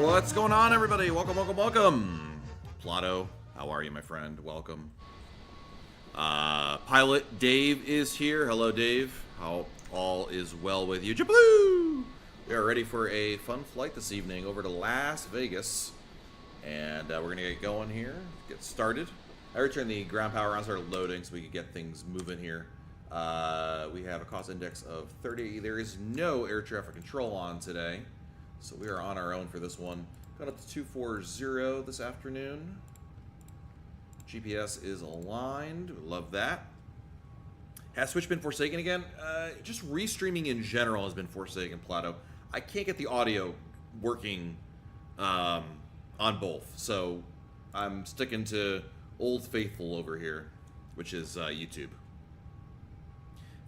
What's going on, everybody? Welcome, welcome, welcome. Plato, how are you, my friend? Welcome. Pilot Dave is here. Hello, Dave. How all is well with you? JetBlue! We are ready for a fun flight this evening over to Las Vegas. And we're going to get going here, get started. I returned the ground power on, started loading so we could get things moving here. We have a cost index of 30. There is no air traffic control on today, so we are on our own for this one. Got up to 240 this afternoon. GPS is aligned. Love that. Has Switch been forsaken again? Just restreaming in general has been forsaken, Plato. I can't get the audio working on both, so I'm sticking to Old Faithful over here, which is YouTube.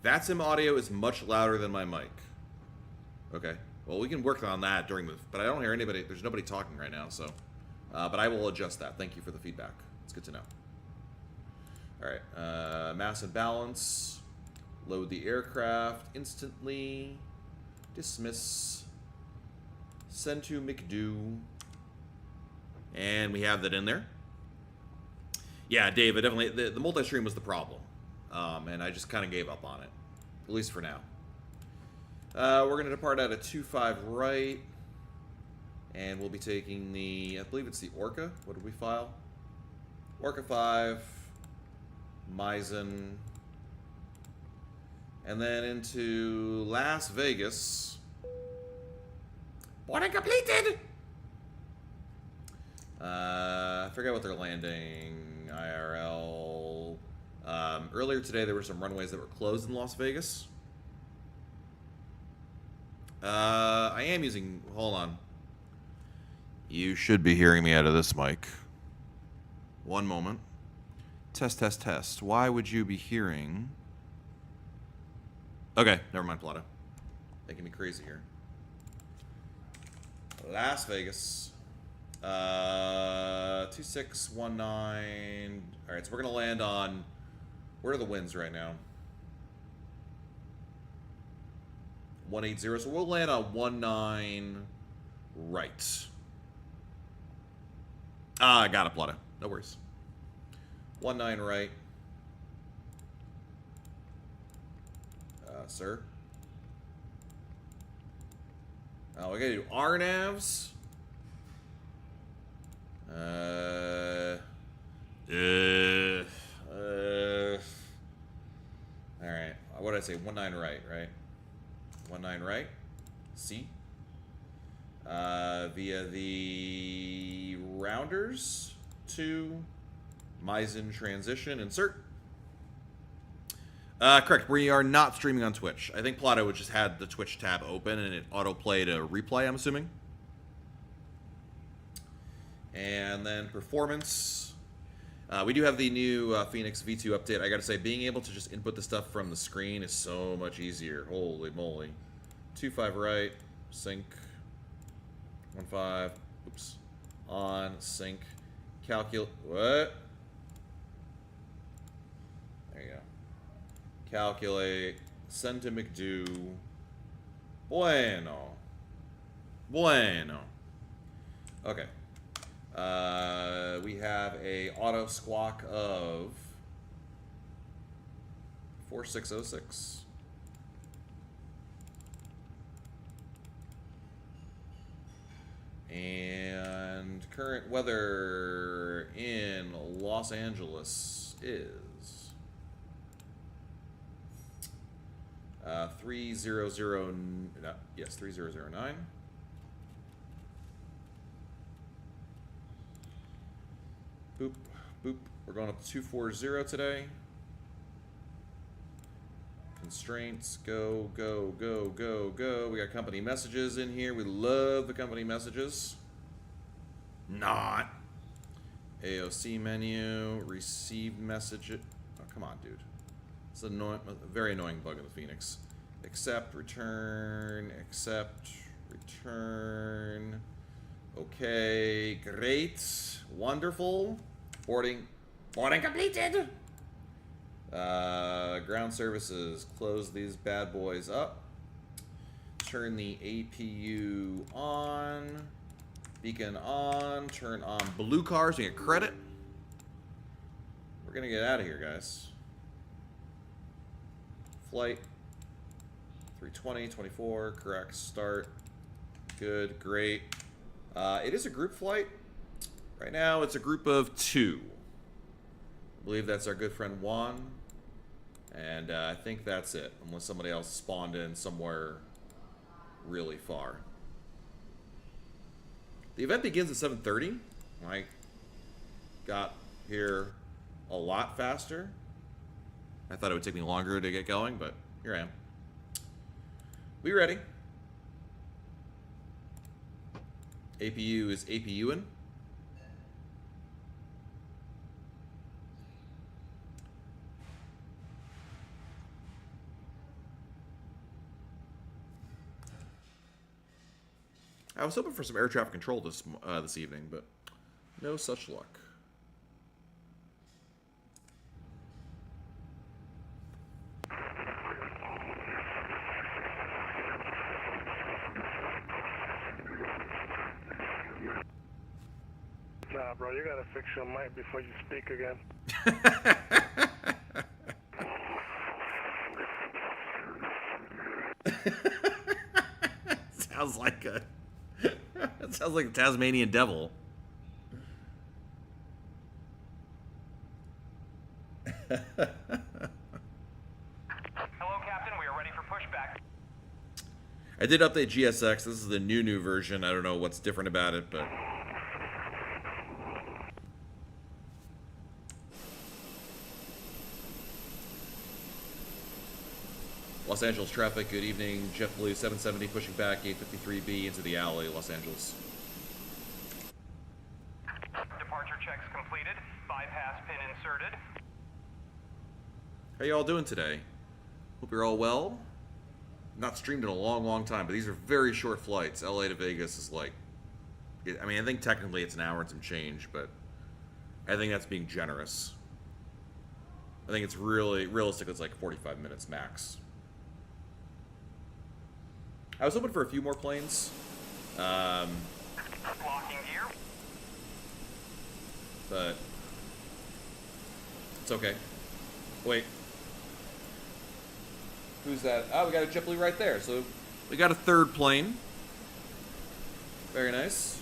VATSIM audio is much louder than my mic. Okay. Well, we can work on that during the... But I don't hear anybody. There's nobody talking right now, so... but I will adjust that. Thank you for the feedback. It's good to know. Alright. Mass and balance. Load the aircraft instantly. Dismiss. Send to McDo. And we have that in there. Yeah, Dave, definitely... The multi-stream was the problem. And I just kind of gave up on it. At least for now. We're going to depart at a 25 right. And we'll be taking the... I believe it's the Orca. What did we file? Orca 5. Meissen. And then into Las Vegas. Boarding completed! I forget what they're landing. IRL... earlier today, there were some runways that were closed in Las Vegas. I am using... Hold on. You should be hearing me out of this mic. One moment. Test, test, test. Why would you be hearing... Okay, never mind, Plato. Making me crazy here. Las Vegas. 2619... Alright, so we're going to land on... Where are the winds right now? 180, so we'll land on 19 right. I got it, Plato. No worries. 19 right. Sir. Oh, we gotta do RNAVs. Alright. What did I say? 19 right, right? 19 right. C. Via the rounders to Meissen transition. Insert. Correct. We are not streaming on Twitch. I think Plato just had the Twitch tab open and it autoplayed a replay, I'm assuming. And then performance. We do have the new Fenix V2 update. I gotta say, being able to just input the stuff from the screen is so much easier. Holy moly. 25 right, sync. 15, oops. On, sync. Calculate, what? There you go. Calculate, send to McDo. Bueno. Bueno. Okay. We have a auto squawk of 4606. And current weather in Los Angeles is 3009. Boop, boop. We're going up to 240 today. Constraints, go, go, go, go, go. We got company messages in here. We love the company messages. Not. AOC menu, received message. Oh, come on, dude. It's a very annoying bug of the Fenix. Accept, return, accept, return. Okay, great, wonderful. Boarding completed. Ground services, close these bad boys up. Turn the APU on. Beacon on. Turn on blue cars. We get credit. We're going to get out of here, guys. Flight. 320, 24. Correct. Start. Good. Great. It is a group flight. Right now, it's a group of 2. I believe that's our good friend Juan. And I think that's it. Unless somebody else spawned in somewhere really far. The event begins at 7:30. I got here a lot faster. I thought it would take me longer to get going, but here I am. We ready. APU is APUing. I was hoping for some air traffic control this evening, but no such luck. Nah, bro, you gotta fix your mic before you speak again. Sounds like a... That sounds like a Tasmanian devil. Hello, Captain. We are ready for pushback. I did update GSX. This is the new version. I don't know what's different about it, but... Los Angeles traffic, good evening. JetBlue 770 pushing back 853B into the alley, Los Angeles. Departure checks completed. Bypass pin inserted. How you all doing today? Hope you're all well. Not streamed in a long time, but these are very short flights. LA to Vegas is like... I mean, I think technically it's an hour and some change, but I think that's being generous. I think it's really... Realistic, it's like 45 minutes max. I was hoping for a few more planes. Locking gear. But it's okay. Wait. Who's that? Oh, we got a JetBlue right there. So we got a third plane. Very nice.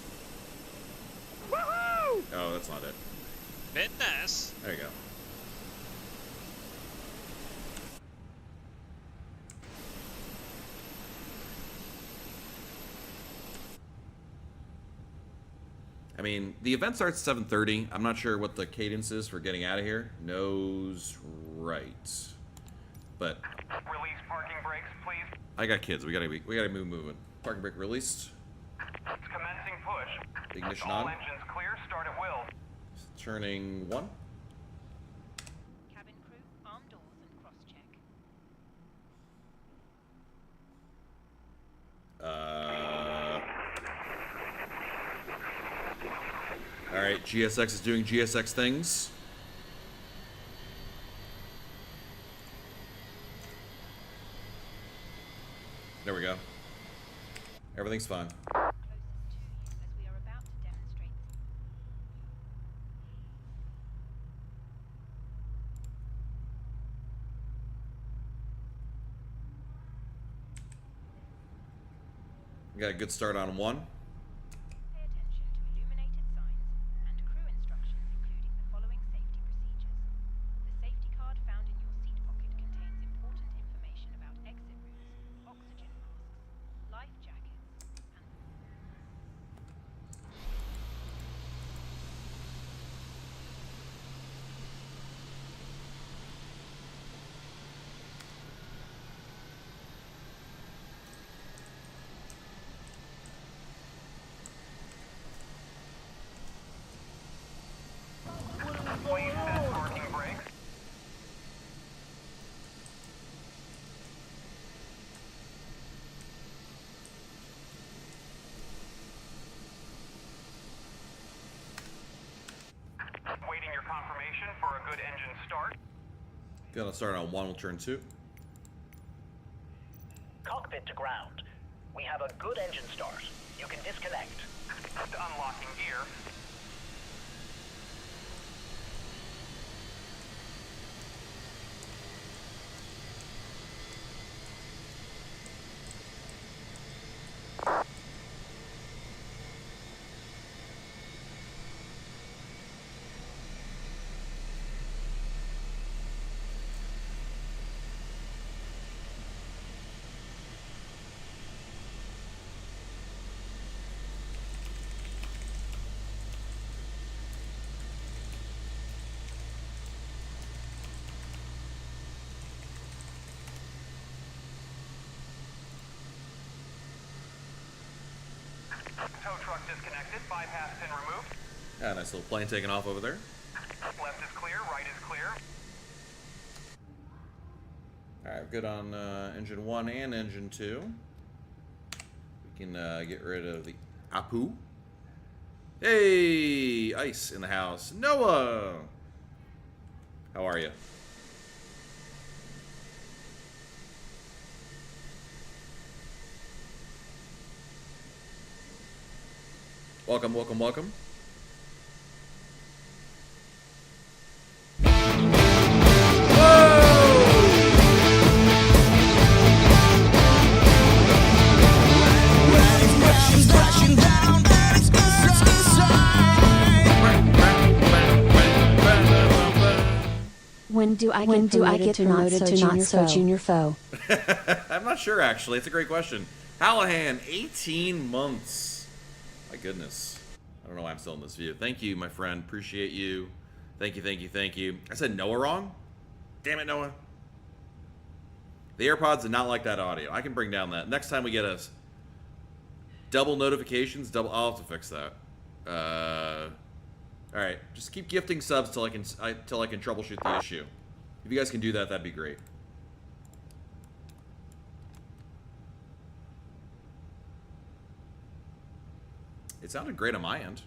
Woohoo! Oh, that's not it. Fitness. There you go. I mean, the event starts at 7:30. I'm not sure what the cadence is for getting out of here. Nose right. But Release parking brakes, please. I got kids. We gotta move moving. Parking brake released. Commencing push. Ignition All on. engines clear. Start at will. Turning 1. Cabin crew, arm doors and cross-check. Alright, GSX is doing GSX things. There we go. Everything's fine. Closest to you as we are about to demonstrate. We got a good start on 1. Pay attention to illuminated signs and crew instructions, including the following safety procedures. The safety card found in your seat pocket contains important information about exit routes, oxygen masks, life jackets, and... Please set parking brakes. Waiting your confirmation for a good engine start. Gonna start on 1, we'll turn 2. Cockpit to ground. We have a good engine start. You can disconnect. Unlocking gear. Tow truck disconnected. Bypass pin removed. Yeah, nice little plane taking off over there. Left is clear. Right is clear. Alright, good on engine 1 and engine 2. We can get rid of the Apu. Hey! Ice in the house. Noah! How are you? Welcome, welcome, welcome. When do I get promoted to not so junior foe? I'm not sure, actually. It's a great question. Hallahan, 18 months. My goodness. I don't know why I'm still in this view. Thank you, my friend. Appreciate you. Thank you, thank you, thank you. I said Noah wrong? Damn it, Noah. The AirPods did not like that audio. I can bring down that. Next time we get us double notifications, I'll have to fix that. Alright, just keep gifting subs till I can troubleshoot the issue. If you guys can do that, that'd be great. It sounded great on my end.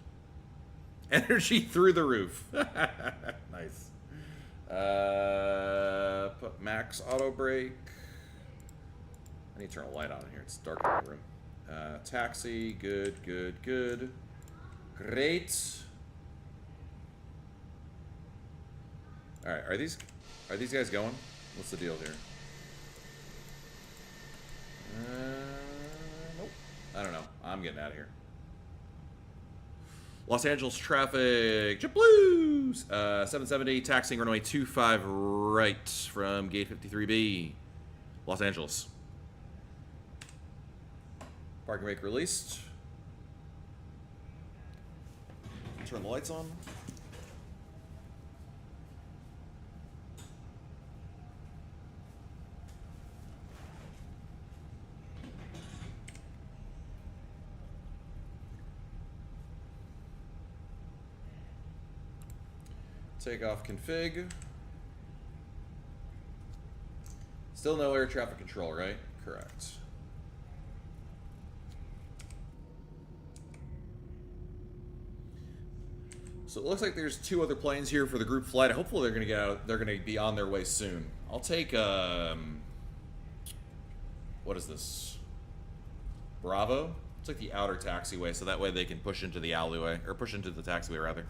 Energy through the roof. Nice. Put max auto brake. I need to turn a light on in here. It's dark in the room. Taxi. Good, good, good. Great. All right. Are these guys going? What's the deal here? Nope. I don't know. I'm getting out of here. Los Angeles traffic. JetBlue. 770 taxiing runway 25 right from gate 53B. Los Angeles. Parking brake released. Turn the lights on. Takeoff config. Still no air traffic control, right? Correct. So it looks like there's 2 other planes here for the group flight. Hopefully they're gonna get out. They're gonna be on their way soon. I'll take what is this? Bravo. It's like the outer taxiway, so that way they can push into the alleyway or push into the taxiway rather.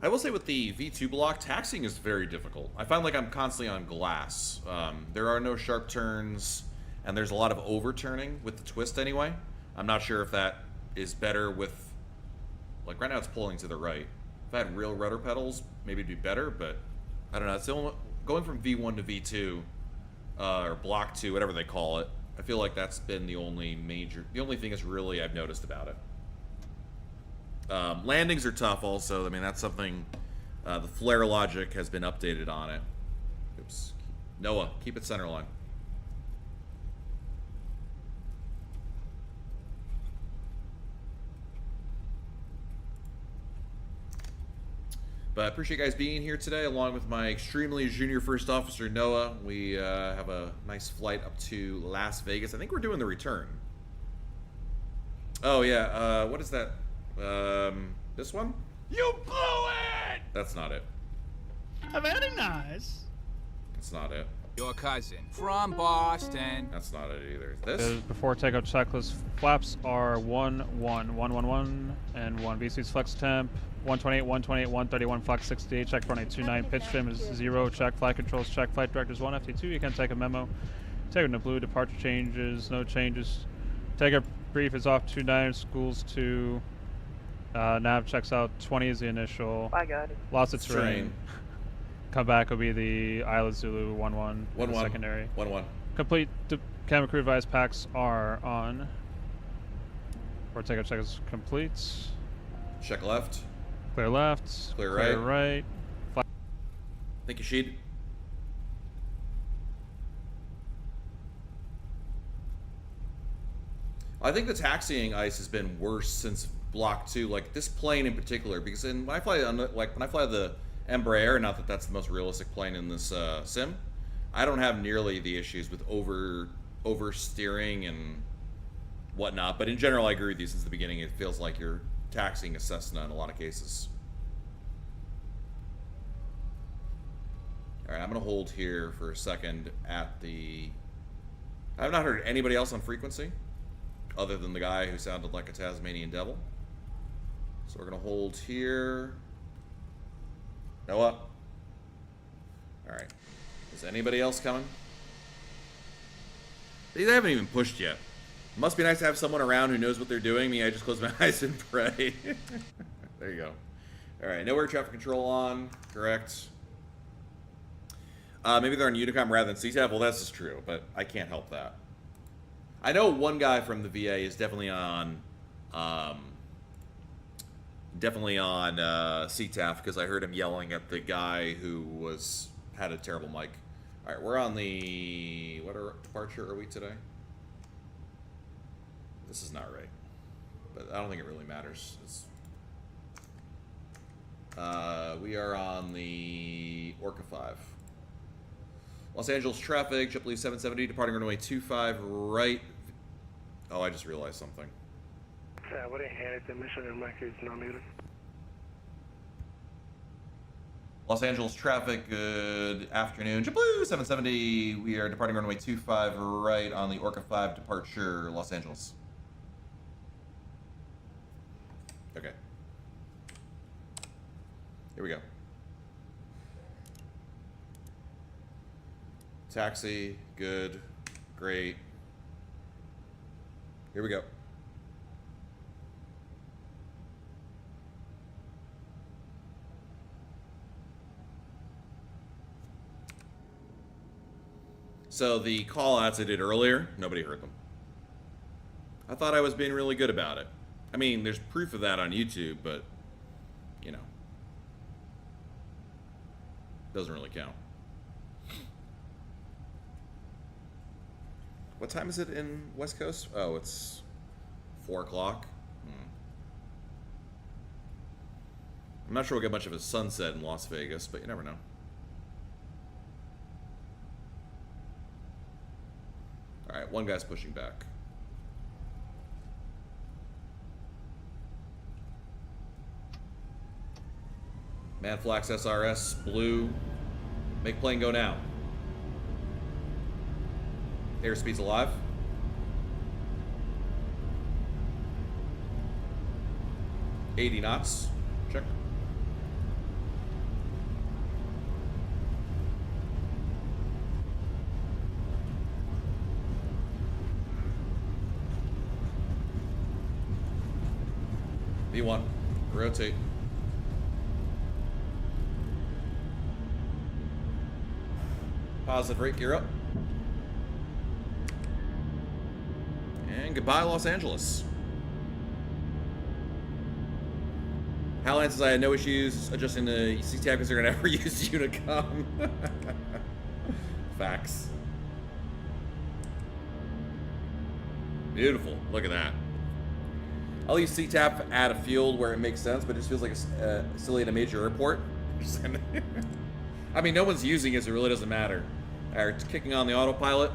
I will say with the V2 block, taxiing is very difficult. I find like I'm constantly on glass. There are no sharp turns, and there's a lot of overturning with the twist anyway. I'm not sure if that is better with, like right now it's pulling to the right. If I had real rudder pedals, maybe it'd be better, but I don't know. It's the only, going from V1 to V2, or block 2, whatever they call it, I feel like that's been the only thing that's really I've noticed about it. Landings are tough also. I mean, that's something, the flare logic has been updated on it. Oops. Noah, keep it center line. But I appreciate you guys being here today, along with my extremely junior first officer, Noah. We have a nice flight up to Las Vegas. I think we're doing the return. Oh, yeah. What is that? This one? You blew it! That's not it. Very nice. That's not it. Your cousin from Boston. That's not it either. This? Before takeoff checklist, flaps are 1, 1, 1, 1, 1, and 1. VC's flex temp, 128, 128, 131, flex 68, check 2829, pitch trim is 0, check flight controls, check flight directors 1, FT2, you can take a memo. Take a blue, departure changes, no changes. Take a brief is off 29, schools 2. Nav checks out, 20 is the initial. I got it. Lots of terrain. Come back will be the Isla Zulu 1-1 secondary. 1-1. Complete camera crew advice packs are on. Or takeoff check is complete. Check left. Clear left. Clear right. Thank you, Sheed. I think the taxiing ice has been worse since Block 2. Like this plane in particular, because when I fly the Embraer, not that that's the most realistic plane in this sim, I don't have nearly the issues with oversteering and whatnot. But in general, I agree with you. Since the beginning, it feels like you're taxiing a Cessna in a lot of cases. All right, I'm gonna hold here for a second at the. I have not heard anybody else on frequency, other than the guy who sounded like a Tasmanian devil. So we're gonna hold here. Noah. All right. Is anybody else coming? They haven't even pushed yet. It must be nice to have someone around who knows what they're doing. Me, I just close my eyes and pray. There you go. All right. No air traffic control on. Correct. Maybe they're on Unicom rather than CTAF. Well, that's just true, but I can't help that. I know one guy from the VA is definitely on CTAF because I heard him yelling at the guy who had a terrible mic. All right, we're on the what departure are we today? This is not right, but I don't think it really matters. We are on the Orca 5. Los Angeles traffic, JetBlue 770, departing runway 25 right. Oh, I just realized something. Yeah, what they handed the mission in records, no meter. Los Angeles traffic, good afternoon. JetBlue 770, we are departing runway 25 right on the Orca 5 departure, Los Angeles. Okay. Here we go. Taxi, good, great. Here we go. So the call-outs I did earlier, nobody heard them. I thought I was being really good about it. I mean, there's proof of that on YouTube, but, you know, doesn't really count. What time is it in West Coast? Oh, it's 4 o'clock. I'm not sure we'll get much of a sunset in Las Vegas, but you never know. All right, one guy's pushing back. Manflax SRS, blue. Make plane go now. Airspeed's alive. $80 knots. Check. V1. Rotate. Positive rate, gear up. And goodbye, Los Angeles. Halland says I had no issues adjusting the CTAB because they're going to never use Unicom. Facts. Beautiful. Look at that. I'll use CTAP at a field where it makes sense, but it just feels like silly at a major airport. I mean, no one's using it, so it really doesn't matter. All right, it's kicking on the autopilot.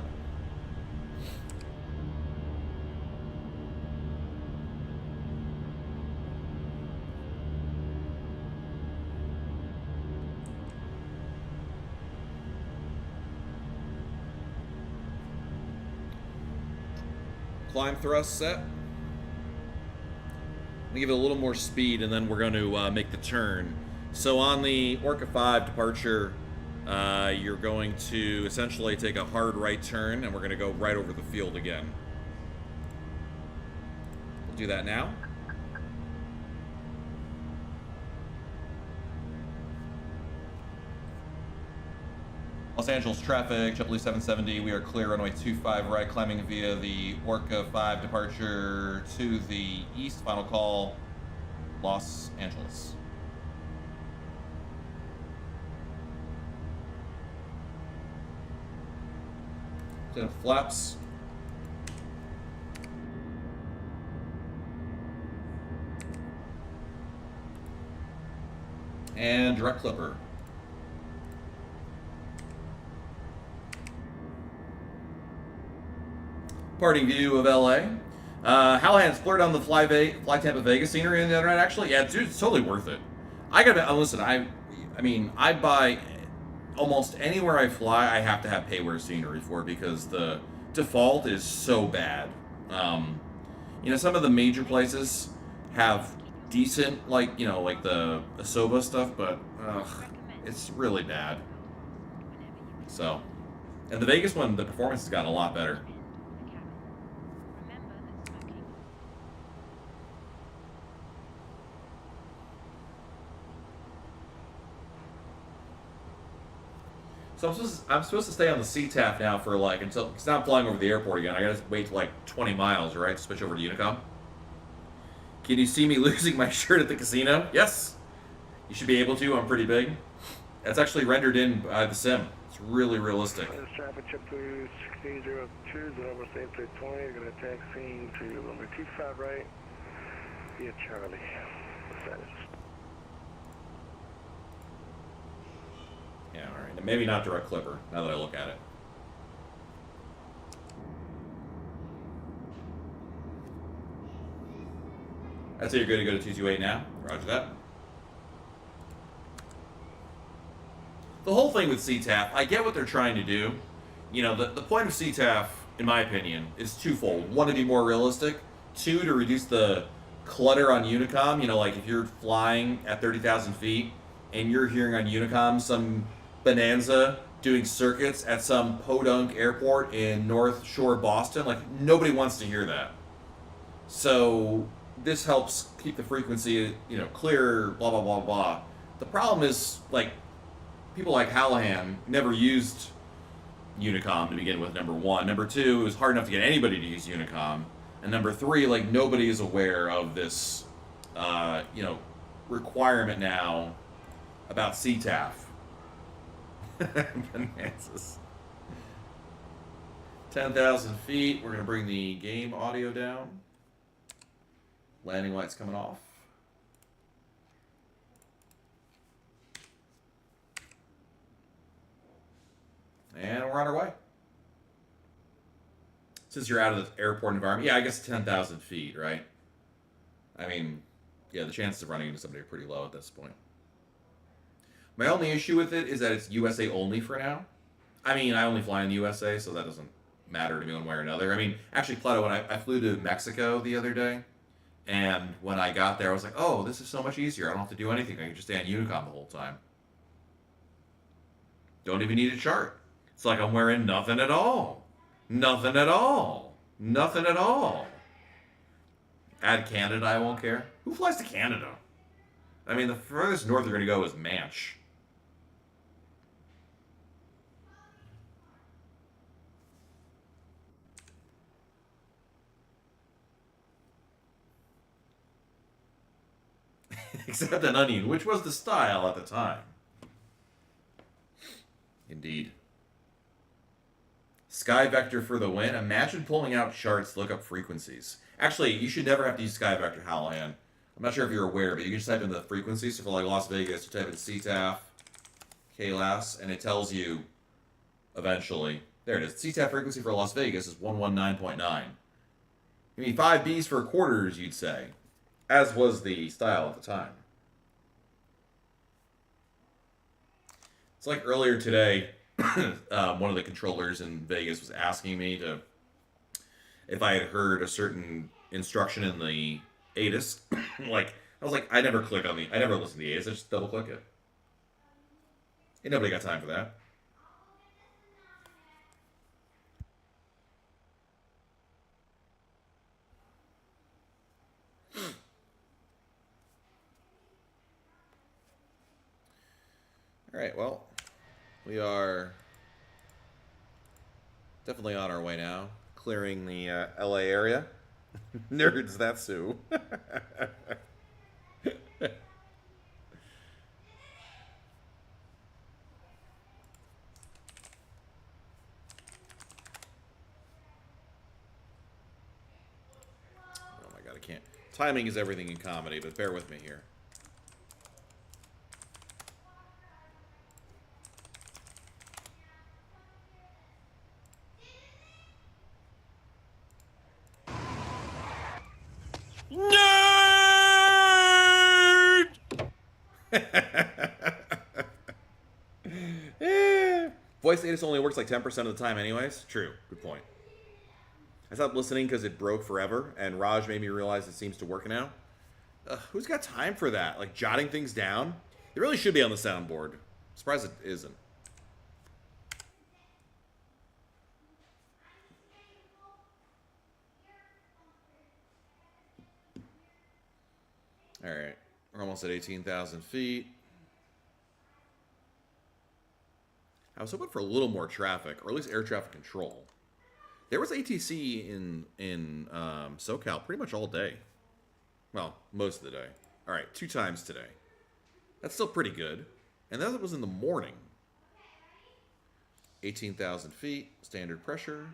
Climb thrust set. I'm gonna give it a little more speed, and then we're going to make the turn. So on the Orca 5 departure, you're going to essentially take a hard right turn, and we're going to go right over the field again. We'll do that now. Los Angeles traffic, JetBlue 770, we are clear, runway 25 right, climbing via the Orca 5 departure to the east, final call, Los Angeles. Set up flaps. And direct clipper. Parting view of LA. Hallahan's blurred on the Fly Tampa Vegas scenery on the internet. Actually, yeah, dude, it's totally worth it. I gotta listen. I mean, I buy almost anywhere I fly. I have to have payware scenery for it because the default is so bad. You know, some of the major places have decent, like like the Asoba stuff, but it's really bad. So, and the Vegas one, the performance has gotten a lot better. So I'm supposed to stay on the CTAF now for like until, because now I'm flying over the airport again. I gotta wait till like 20 miles, right, to switch over to Unicom. Can you see me losing my shirt at the casino? Yes. You should be able to. I'm pretty big. That's actually rendered in by the sim. It's really realistic. Traffic JetBlue 1602, November 320. You're gonna taxi to number 25 right via Charlie. Yeah, all right. Maybe not direct clipper, now that I look at it. I'd say you're good to go to 228 now. Roger that. The whole thing with CTAF, I get what they're trying to do. You know, the point of CTAF, in my opinion, is twofold. One, to be more realistic. Two, to reduce the clutter on Unicom. You know, like if you're flying at 30,000 feet and you're hearing on Unicom some bonanza doing circuits at some podunk airport in North Shore, Boston, like nobody wants to hear that. So this helps keep the frequency, clear, blah, blah, blah, blah. The problem is, like, people like Hallahan never used Unicom to begin with, number one. Number two, it was hard enough to get anybody to use Unicom. And number three, like, nobody is aware of this, requirement now about CTAF. Bonanzas. 10,000 feet. We're going to bring the game audio down. Landing lights coming off. And we're on our way. Since you're out of the airport environment, yeah, I guess 10,000 feet, right? I mean, yeah, the chances of running into somebody are pretty low at this point. My only issue with it is that it's USA only for now. I mean, I only fly in the USA, so that doesn't matter to me one way or another. I mean, actually, Plato, when I flew to Mexico the other day, and when I got there, I was like, oh, this is so much easier. I don't have to do anything. I can just stay on Unicom the whole time. Don't even need a chart. It's like I'm wearing nothing at all. Nothing at all. Nothing at all. Add Canada, I won't care. Who flies to Canada? I mean, the furthest north they're going to go is Manche. Except an onion, which was the style at the time. Indeed. Sky Vector for the win. Imagine pulling out charts to look up frequencies. Actually, you should never have to use Sky Vector, Hallahan. I'm not sure if you're aware, but you can just type in the frequencies. So for like Las Vegas, you type in CTAF, KLAS, and it tells you eventually. There it is. CTAF frequency for Las Vegas is 119.9. I mean, 5 Bs for quarters, you'd say, as was the style at the time. It's like earlier today, one of the controllers in Vegas was asking me if I had heard a certain instruction in the ATIS. I was like, I never listen to the ATIS, I just double click it. Ain't nobody got time for that. Alright, well, we are definitely on our way now. Clearing the LA area. Nerds, that's who. Oh my god, I can't. Timing is everything in comedy, but bear with me here. Voice ATIS only works like 10% of the time anyways. True. Good point. I stopped listening because it broke forever, and Raj made me realize it seems to work now. Who's got time for that? Like, jotting things down? It really should be on the soundboard. I'm surprised it isn't. Alright. We're almost at 18,000 feet. I was hoping for a little more traffic, or at least air traffic control. There was ATC in SoCal pretty much all day. Well, most of the day. All right, 2 times today. That's still pretty good. And that was in the morning. 18,000 feet, standard pressure.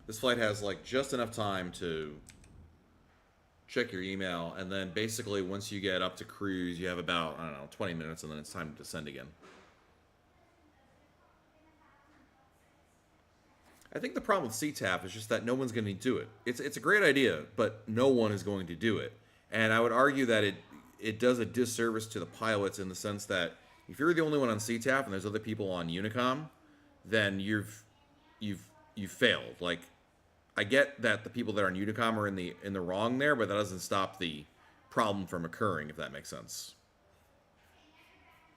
This flight has like just enough time to check your email, and then basically once you get up to cruise, you have about, I don't know, 20 minutes, and then it's time to descend again. I think the problem with CTAF is just that no one's going to do it. It's a great idea, but no one is going to do it. And I would argue that it does a disservice to the pilots in the sense that if you're the only one on CTAF and there's other people on Unicom, then you've failed. Like, I get that the people that are on Unicom are in the wrong there, but that doesn't stop the problem from occurring, if that makes sense.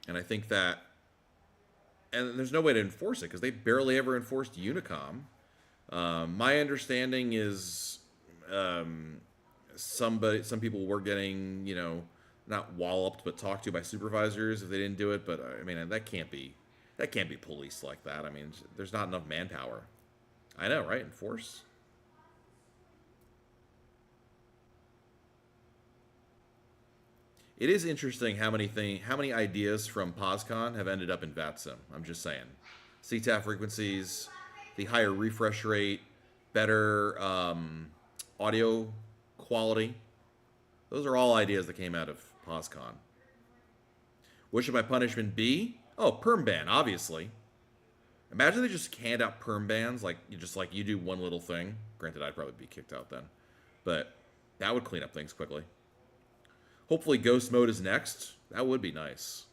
And I think that, and there's no way to enforce it because they barely ever enforced Unicom. My understanding is some people were getting, not walloped but talked to by supervisors if they didn't do it. But I mean, that can't be policed like that. I mean, there's not enough manpower. I know, right? Enforce. It is interesting how many ideas from POSCON have ended up in VATSIM. I'm just saying. CTAF frequencies, the higher refresh rate, better audio quality. Those are all ideas that came out of POSCON. What should my punishment be? Oh, perm ban, obviously. Imagine they just hand out perm bans, like you do one little thing. Granted, I'd probably be kicked out then. But that would clean up things quickly. Hopefully ghost mode is next. That would be nice.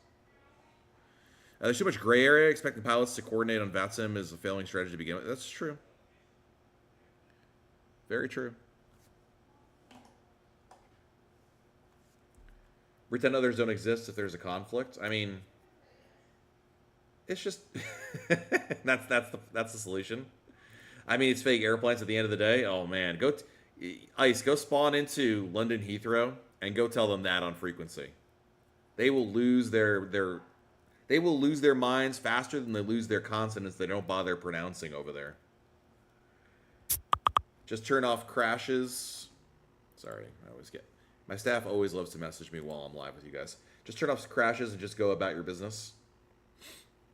There's too much gray area. Expecting pilots to coordinate on VATSIM is a failing strategy to begin with. That's true. Very true. Pretend others don't exist if there's a conflict. I mean, it's just that's the solution. I mean, it's fake airplanes at the end of the day. Oh man, go spawn into London Heathrow and go tell them that on frequency. They will lose their minds faster than they lose their consonants they don't bother pronouncing over there. Just turn off crashes. Sorry, my staff always loves to message me while I'm live with you guys. Just turn off crashes and just go about your business.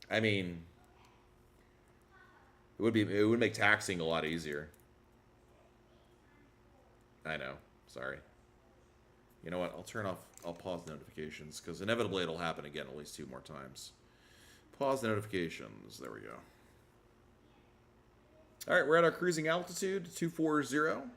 I mean, It would make taxiing a lot easier. I know. Sorry. You know what? I'll pause notifications, because inevitably it'll happen again at least 2 more times. Pause notifications. There we go. All right, we're at our cruising altitude, 240.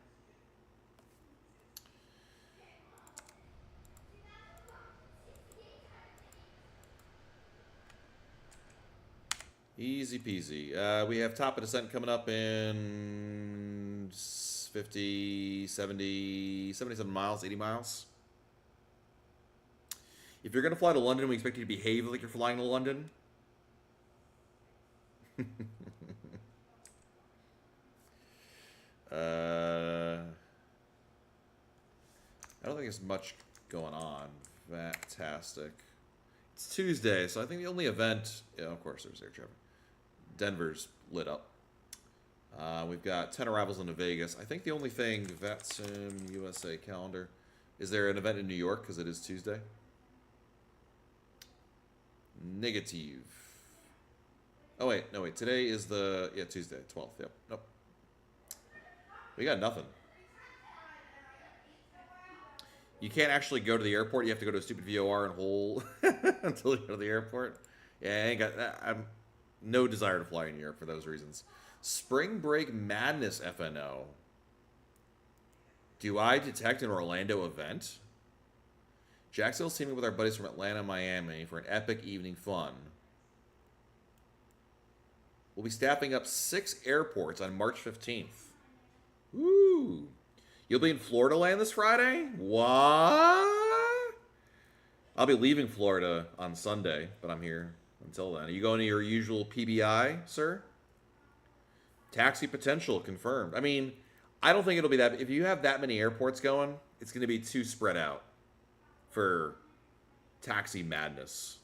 Easy peasy. We have top of descent coming up in 50, 70, 77 miles, 80 miles. If you're going to fly to London, we expect you to behave like you're flying to London. I don't think there's much going on. Fantastic. It's Tuesday, so I think the only event... Yeah, of course, there's air traffic. Denver's lit up. We've got 10 arrivals into Vegas. I think the only thing... VATSIM, USA calendar. Is there an event in New York? Because it is Tuesday. Negative. Oh, wait. No, wait. Today is the... Yeah, Tuesday. 12th. Yep. Nope. We got nothing. You can't actually go to the airport. You have to go to a stupid VOR and hold until you go to the airport. Yeah, I ain't got that. I'm no desire to fly in Europe for those reasons. Spring Break Madness FNO. Do I detect an Orlando event? Jacksonville's teaming with our buddies from Atlanta and Miami for an epic evening fun. We'll be staffing up 6 airports on March 15th. Woo! You'll be in Florida land this Friday? What? I'll be leaving Florida on Sunday, but I'm here until then. Are you going to your usual PBI, sir? Taxi potential confirmed. I mean, I don't think it'll be that... If you have that many airports going, it's going to be too spread out for taxi madness.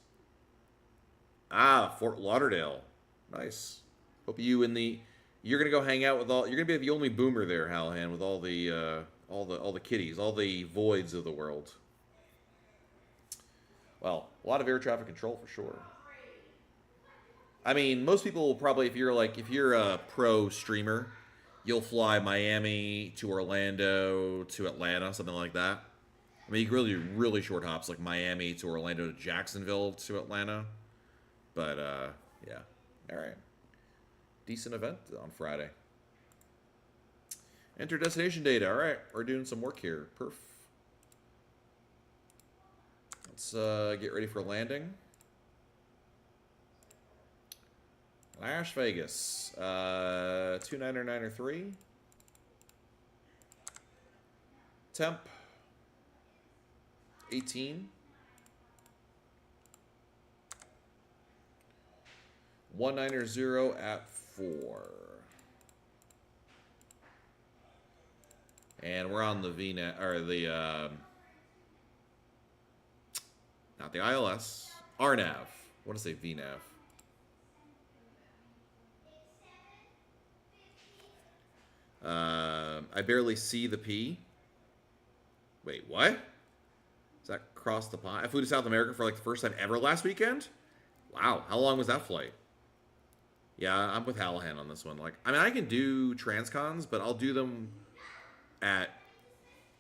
Ah, Fort Lauderdale. Nice. Hope you in the... You're gonna go hang out with all. You're gonna be the only boomer there, Hallahan, with all the kitties, all the voids of the world. Well, a lot of air traffic control for sure. I mean, most people will probably, if you're a pro streamer, you'll fly Miami to Orlando to Atlanta, something like that. I mean, you can really do really short hops, like Miami to Orlando to Jacksonville to Atlanta. But yeah, all right. Decent event on Friday. Enter destination data. All right, we're doing some work here. Perf. Let's get ready for landing. Las Vegas. 29903. Temp. 18. 190 at 4. And we're on the VNAV, or the, not the ILS, RNAV. I want to say VNAV. I barely see the P. Wait, what? Is that across the pond? I flew to South America for like the first time ever last weekend? Wow, how long was that flight? Yeah, I'm with Hallahan on this one. Like, I mean, I can do transcons, but I'll do them at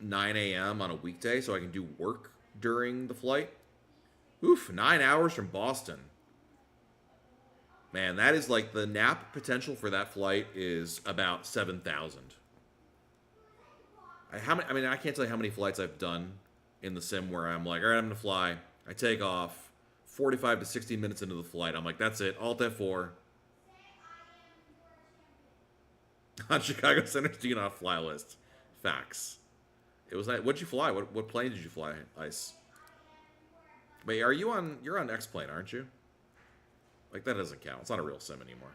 9 a.m. on a weekday so I can do work during the flight. Oof, 9 hours from Boston. Man, that is like the nap potential for that flight is about 7,000. I mean, I can't tell you how many flights I've done in the sim where I'm like, all right, I'm going to fly. I take off 45 to 60 minutes into the flight. I'm like, that's it. Alt F4. On Chicago Center's do not fly list. Facts. It was like, what'd you fly? What plane did you fly, Ice? Wait, you're on X-Plane, aren't you? Like, that doesn't count. It's not a real sim anymore.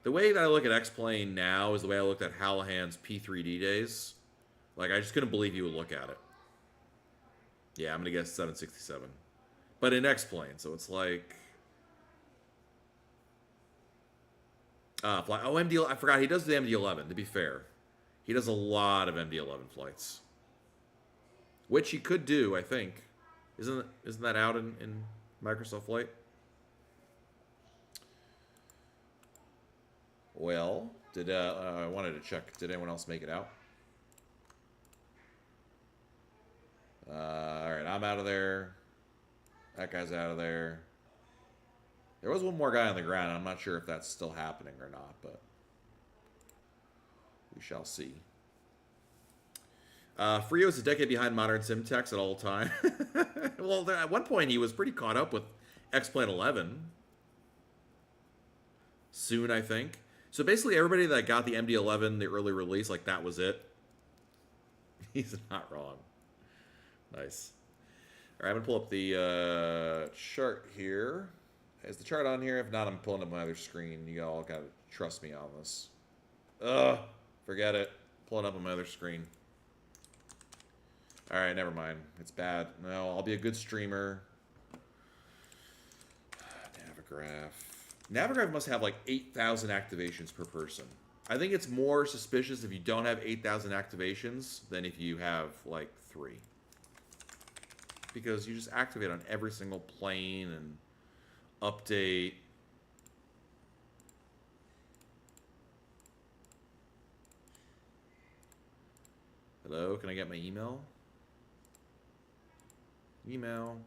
The way that I look at X-Plane now is the way I looked at Hallahan's P3D days. Like, I just couldn't believe you would look at it. Yeah, I'm going to guess 767. But in X-Plane, so it's like... MD... I forgot, he does the MD-11, to be fair. He does a lot of MD-11 flights. Which he could do, I think. Isn't that out in Microsoft Flight? Well, did I wanted to check. Did anyone else make it out? All right, I'm out of there. That guy's out of there. There was one more guy on the ground. I'm not sure if that's still happening or not, but we shall see. Frio is a decade behind modern Simtex at all time. Well, at one point he was pretty caught up with X-Plane 11. Soon, I think. So basically everybody that got the MD-11, the early release, like that was it. He's not wrong. Nice. All right, I'm going to pull up the chart here. Is the chart on here? If not, I'm pulling up my other screen. You all got to trust me on this. Ugh, forget it. Pulling up on my other screen. All right, never mind. It's bad. No, I'll be a good streamer. Navigraph. Navigraph must have like 8,000 activations per person. I think it's more suspicious if you don't have 8,000 activations than if you have like 3. Because you just activate on every single plane and update. Hello, can I get my email? Email.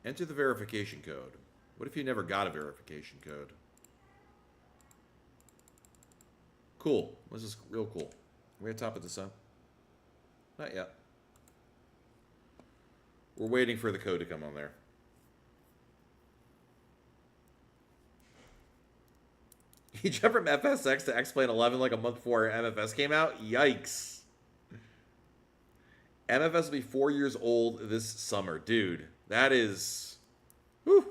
Enter the verification code. What if you never got a verification code? Cool. This is real cool. We're at top of the sun. Not yet. We're waiting for the code to come on there. You jumped from FSX to X-Plane 11 like a month before MFS came out? Yikes. MFS will be 4 years old this summer. Dude, that is... Whew.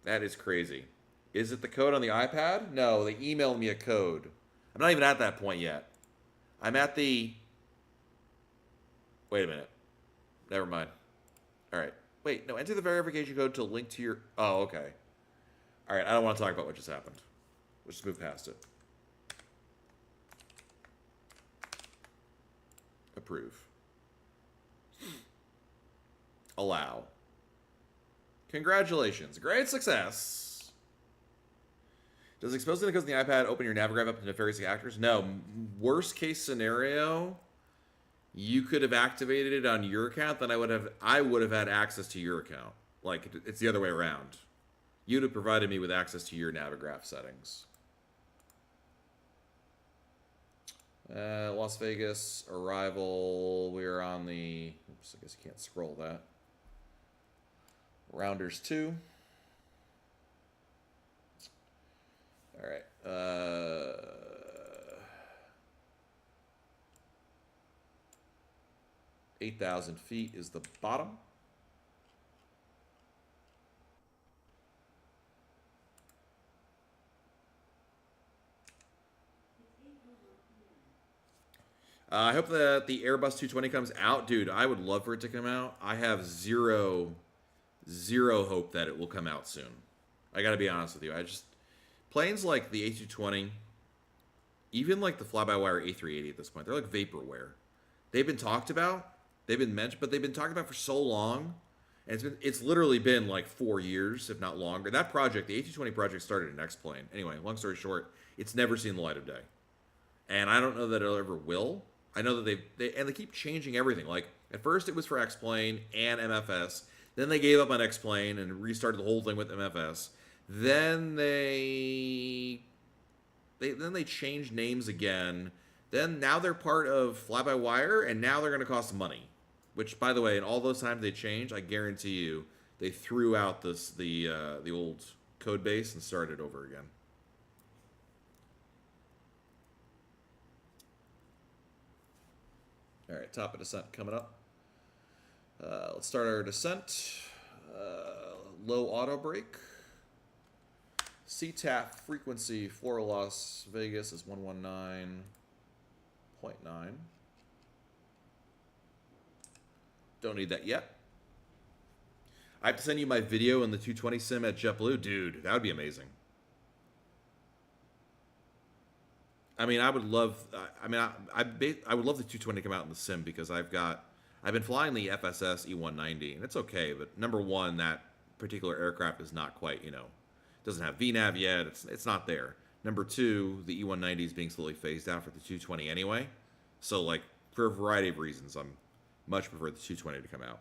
That is crazy. Is it the code on the iPad? No, they emailed me a code. I'm not even at that point yet. I'm at the... Wait a minute. Never mind. All right. Wait, no, enter the verification code to link to your... Oh, okay. All right, I don't want to talk about what just happened. We'll just move past it. Approve. Allow. Congratulations. Great success. Does exposing the codes in the iPad open your Navigraph up to nefarious actors? No. Worst case scenario, you could have activated it on your account, then I would have had access to your account. Like, it's the other way around. You'd have provided me with access to your Navigraph settings. Las Vegas, arrival. We're on the... Oops, I guess you can't scroll that. Rounders 2. All right. 8,000 feet is the bottom. I hope that the Airbus 220 comes out. Dude, I would love for it to come out. I have zero hope that it will come out soon. I gotta be honest with you. Planes like the A220, even like the fly-by-wire A380 at this point, they're like vaporware. They've been talked about, they've been mentioned, but they've been talked about for so long. And it's literally been like 4 years, if not longer. That project, the A220 project, started in X-Plane. Anyway, long story short, it's never seen the light of day. And I don't know that it ever will. I know that they keep changing everything. Like, at first it was for X-Plane and MFS. Then they gave up on X-Plane and restarted the whole thing with MFS. Then they changed names again. Then now they're part of Fly-by-Wire, and now they're going to cost money. Which, by the way, in all those times they changed, I guarantee you, they threw out the old code base and started over again. All right, top of descent coming up. Let's start our descent. Low auto brake. CTAF frequency for Las Vegas is 119.9. Don't need that yet. I have to send you my video in the 220 sim at JetBlue. Dude, that would be amazing. I mean, I would love. I would love the 220 to come out in the sim because I've been flying the FSS E190 and it's okay. But number one, that particular aircraft is not quite, doesn't have VNAV yet. It's not there. Number two, the E190 is being slowly phased out for the 220 anyway. So, like, for a variety of reasons, I'm much prefer the 220 to come out.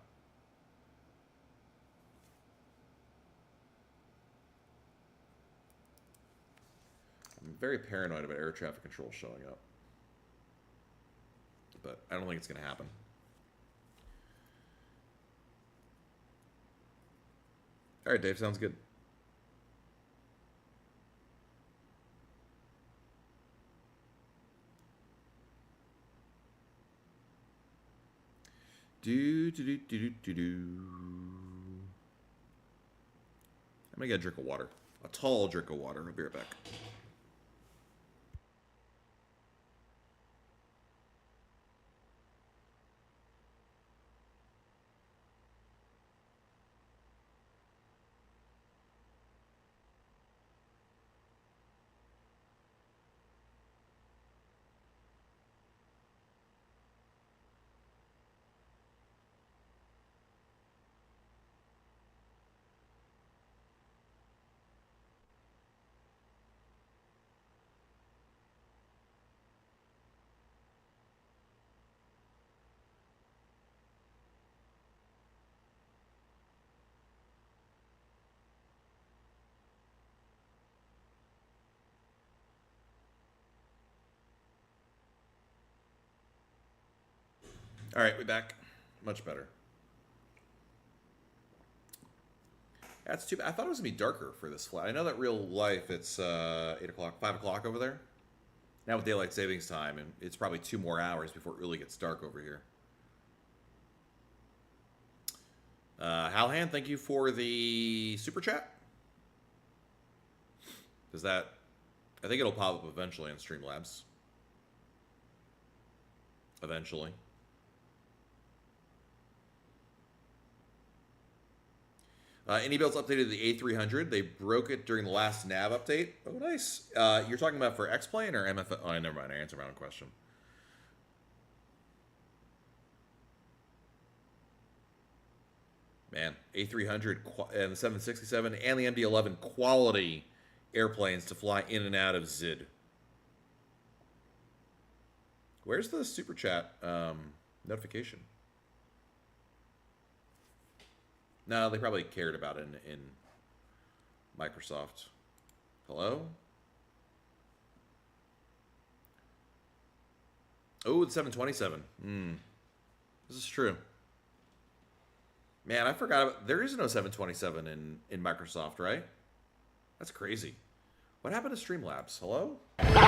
I'm very paranoid about air traffic control showing up. But I don't think it's going to happen. All right, Dave, sounds good. I'm gonna get a drink of water. A tall drink of water. I'll be right back. All right, we're back. Much better. That's too bad. I thought it was going to be darker for this flight. I know that real life, it's 8 o'clock, 5 o'clock over there. Now with daylight savings time, and it's probably 2 more hours before it really gets dark over here. Halhan, thank you for the super chat. Does that... I think it'll pop up eventually on Streamlabs. Eventually. Anybuilds updated the A300. They broke it during the last nav update. Oh, nice. You're talking about for X-Plane or MFS? Oh, never mind. I answered my own question. Man, A300 and the 767 and the MD-11 quality airplanes to fly in and out of ZID. Where's the super chat notification? No, they probably cared about it in Microsoft. Hello? Oh, it's 727. This is true. Man, I forgot about... There is no 727 in Microsoft, right? That's crazy. What happened to Streamlabs? Hello? There we go.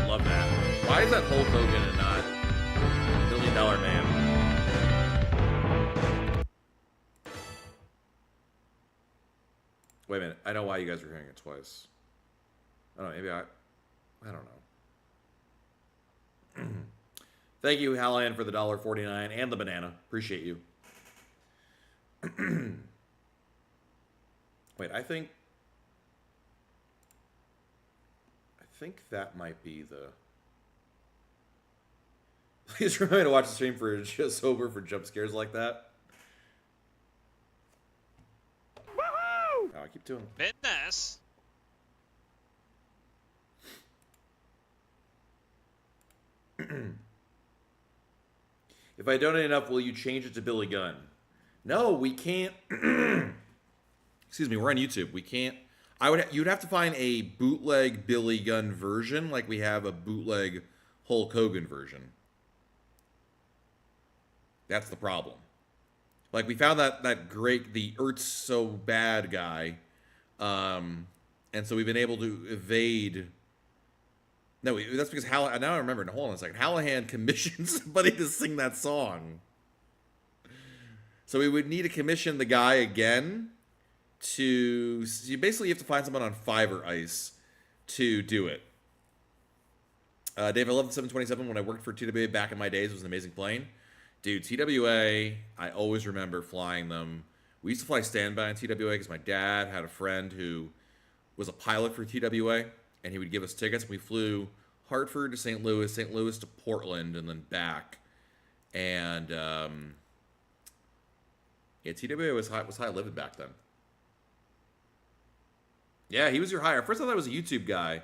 Love that. Why is that Hulk Hogan and not... $1 Million Man? Wait a minute. I know why you guys were hearing it twice. I don't know. Maybe I don't know. Thank you, Hallan, for the $1.49 and the banana. Appreciate you. Wait, I think that might be the... Please remember to watch the stream for just sober for jump scares like that. Woohoo! Oh, I keep doing Business. If I donate enough, will you change it to Billy Gunn? No, we can't. Excuse me, we're on YouTube. We can't. You'd have to find a bootleg Billy Gunn version, like we have a bootleg Hulk Hogan version. That's the problem. Like, we found that great, the Ertz So Bad guy, and so we've been able to evade. No, that's because now I remember. Hold on a second. Hallahan commissioned somebody to sing that song. So we would need to commission the guy again you basically have to find someone on Fiverr Ice to do it. Dave, I love the 727. When I worked for TWA back in my days, it was an amazing plane. Dude, TWA, I always remember flying them. We used to fly standby on TWA because my dad had a friend who was a pilot for TWA, and he would give us tickets. We flew Hartford to St. Louis to Portland, and then back. And yeah, TWA was high living back then. Yeah, he was your hire. First I thought I was a YouTube guy,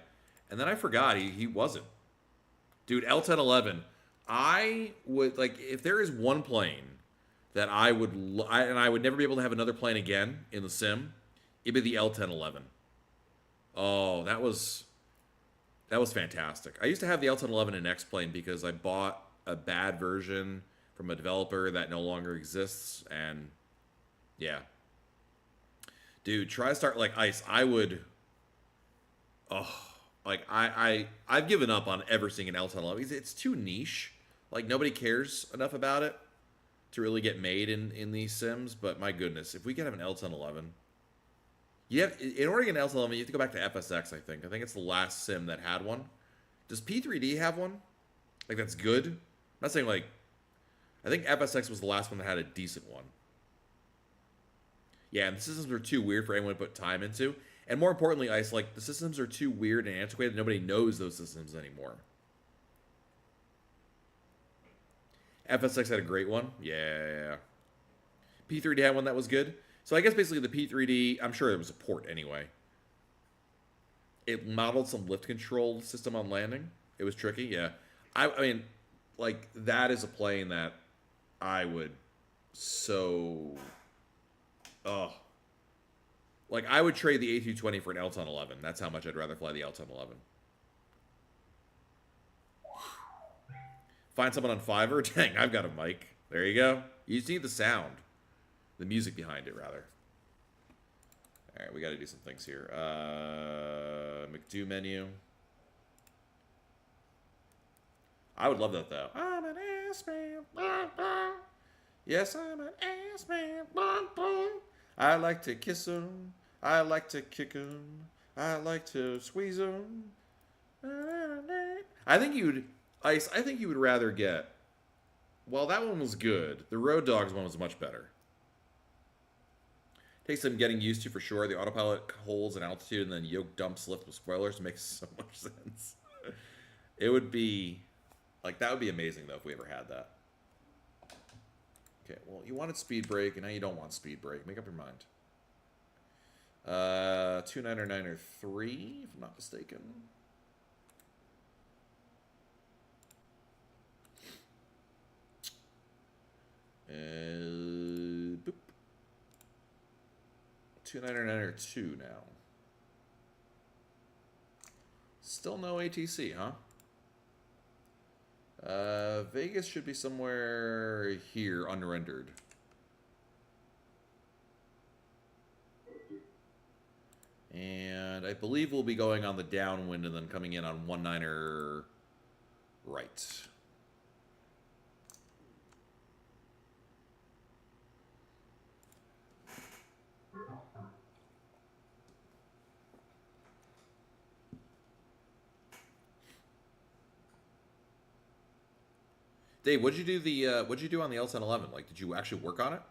and then I forgot he wasn't. Dude, L1011. I would, like, if there is one plane that I would, and I would never be able to have another plane again in the sim, it'd be the L1011. Oh, that was fantastic. I used to have the L1011 in X-Plane because I bought a bad version from a developer that no longer exists, and yeah. Dude, try to start like Ice. I would, like I've given up on ever seeing an L1011. It's too niche. Like nobody cares enough about it to really get made in these sims. But my goodness, if we could have an L1011, in order to get an L1011, you have to go back to FSX. I think it's the last sim that had one. Does P3D have one? Like that's good. I'm not saying like. I think FSX was the last one that had a decent one. Yeah, and the systems are too weird for anyone to put time into. And more importantly, Ice, like, the systems are too weird and antiquated. Nobody knows those systems anymore. FSX had a great one. Yeah. P3D had one that was good. So I guess basically the P3D, I'm sure it was a port anyway. It modeled some lift control system on landing. It was tricky, yeah. I mean, like, that is a plane that I would so... Oh. Like, I would trade the A320 for an L1011. That's how much I'd rather fly the L1011. Find someone on Fiverr? Dang, I've got a mic. There you go. You just need the sound. The music behind it, rather. Alright, we gotta do some things here. McDo menu. I would love that, though. I'm an ass man. Yes, I'm an ass man. I like to kiss him. I like to kick him. I like to squeeze him. I think you would rather get. Well, that one was good. The Road Dogs one was much better. Takes some getting used to for sure. The autopilot holds an altitude and then yoke dumps lift with spoilers makes so much sense. It would be like that would be amazing though if we ever had that. Okay, well, you wanted speed brake, and now you don't want speed brake. Make up your mind. 2993, if I'm not mistaken. Boop. 2992 now. Still no ATC, huh? Vegas should be somewhere here, unrendered. And I believe we'll be going on the downwind and then coming in on 19er right. Dave, what'd you do on the L1011? Like, did you actually work on it?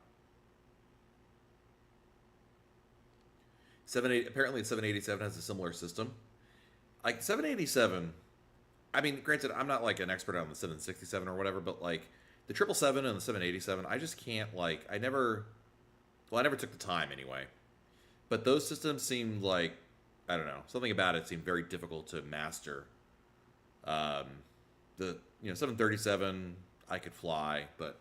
Apparently the 787 has a similar system. Like 787, I mean, granted, I'm not like an expert on the 767 or whatever, but like the 777 and the 787, I just can't like. I never took the time anyway. But those systems seemed like, I don't know, something about it seemed very difficult to master. The 737 I could fly, but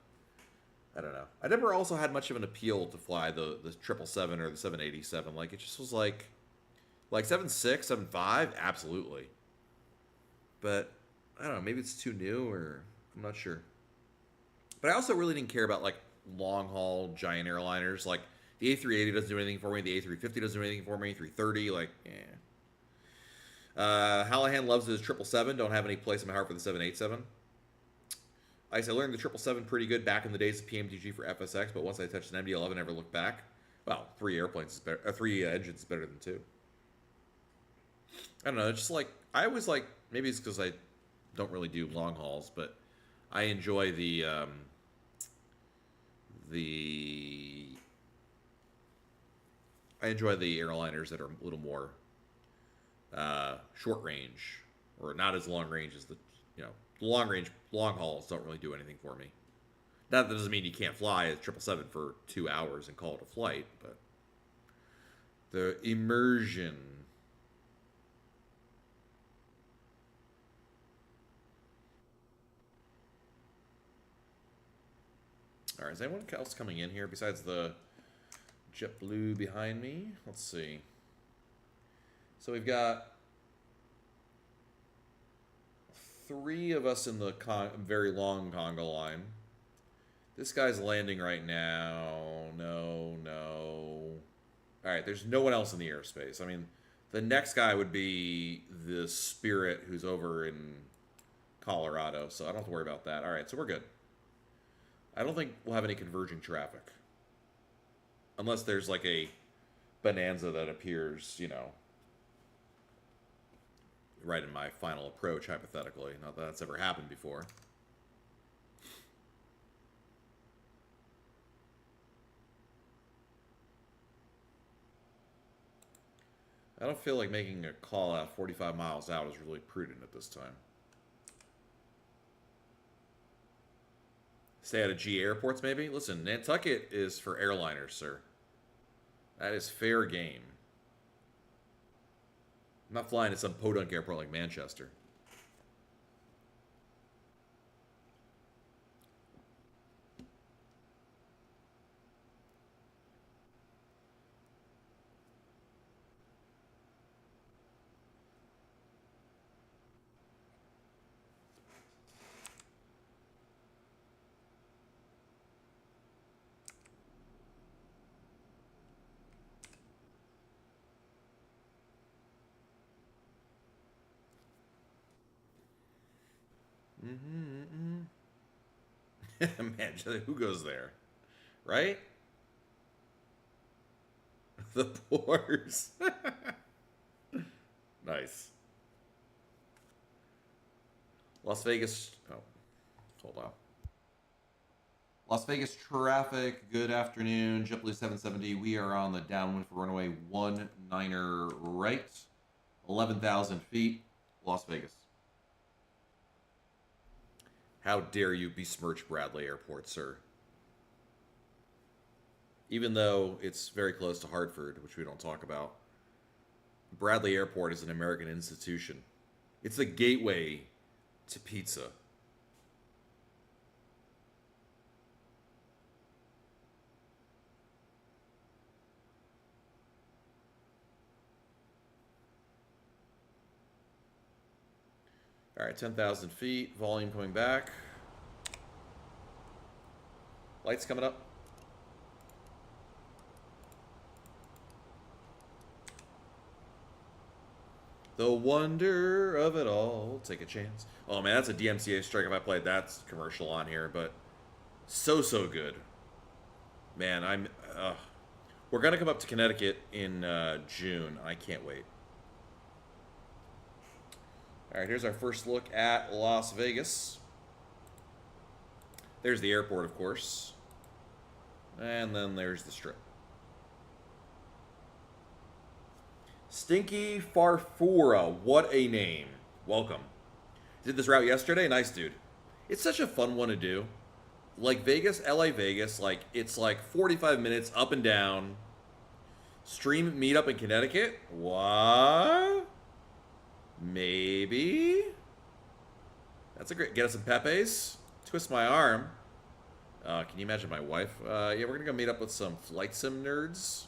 I don't know. I never also had much of an appeal to fly the 777 or the 787. Like it just was like 76, 75, absolutely. But I don't know, maybe it's too new or I'm not sure. But I also really didn't care about like long haul giant airliners. Like the A380 doesn't do anything for me. The A350 doesn't do anything for me. 330, like, Hallahan loves his 777. Don't have any place in my heart for the 787. I learned the 777 pretty good back in the days of PMDG for FSX, but once I touched an MD-11, I never looked back. Well, 3 airplanes is better. 3 engines is better than 2. I don't know. It's just like I always like. Maybe it's because I don't really do long hauls, but I enjoy the airliners that are a little more short range or not as long range as the long hauls don't really do anything for me. That doesn't mean you can't fly a 777 for 2 hours and call it a flight, but the immersion. All right, is anyone else coming in here besides the JetBlue behind me? Let's see. So we've got 3 of us in the very long conga line. This guy's landing right now. No. All right, there's no one else in the airspace. I mean, the next guy would be the Spirit who's over in Colorado, so I don't have to worry about that. All right, so we're good. I don't think we'll have any converging traffic. Unless there's like a bonanza that appears, you know, right in my final approach, hypothetically. Not that that's ever happened before. I don't feel like making a call out 45 miles out is really prudent at this time. Stay out of G airports, maybe? Listen, Nantucket is for airliners, sir. That is fair game. I'm not flying to some podunk airport like Manchester. Man, who goes there? Right? The Poors. Nice. Las Vegas. Oh, hold on. Las Vegas traffic. Good afternoon. JetBlue 770. We are on the downwind for runway 19er right. 11,000 feet. Las Vegas. How dare you besmirch Bradley Airport, sir? Even though it's very close to Hartford, which we don't talk about, Bradley Airport is an American institution. It's the gateway to pizza. All right, 10,000 feet, volume coming back. Lights coming up. The wonder of it all. Take a chance. Oh man, that's a DMCA strike if I played that commercial on here, but so good. Man, we're gonna come up to Connecticut in June. I can't wait. All right, here's our first look at Las Vegas. There's the airport, of course. And then there's the Strip. Stinky Farfura, what a name. Welcome. Did this route yesterday? Nice, dude. It's such a fun one to do. Like Vegas, LA Vegas, like it's like 45 minutes up and down. Stream meetup in Connecticut? What? Maybe. That's a great. Get us some Pepes. Twist my arm. Can you imagine my wife? Yeah, we're gonna go meet up with some flight sim nerds.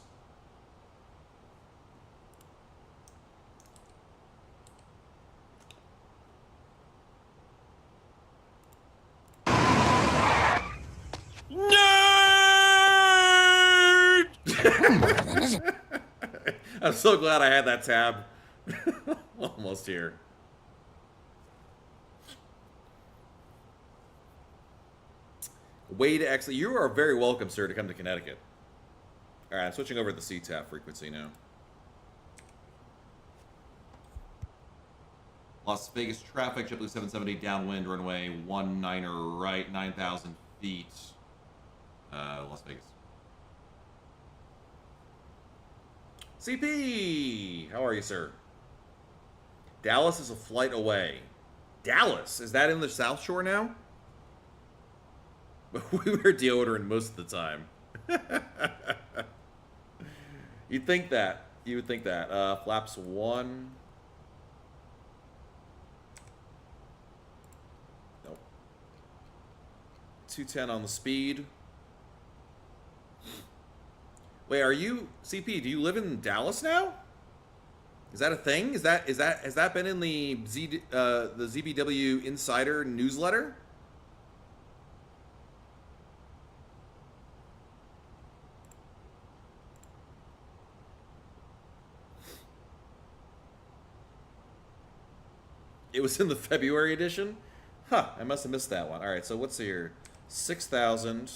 Nerd! I'm so glad I had that tab. Almost here. Way to exit. You are very welcome, sir, to come to Connecticut. All right, I'm switching over to the CTAF frequency now. Las Vegas traffic, JetBlue 770 downwind, runway 19er right, 9,000 feet. Las Vegas. CP, how are you, sir? Dallas is a flight away. Dallas? Is that in the South Shore now? But we wear deodorant most of the time. You'd think that. You would think that. Flaps 1. Nope. 210 on the speed. Wait, are you CP? Do you live in Dallas now? Is that a thing? Has that been in the ZBW Insider newsletter? It was in the February edition? Huh, I must have missed that one. All right, so what's here? 6,000.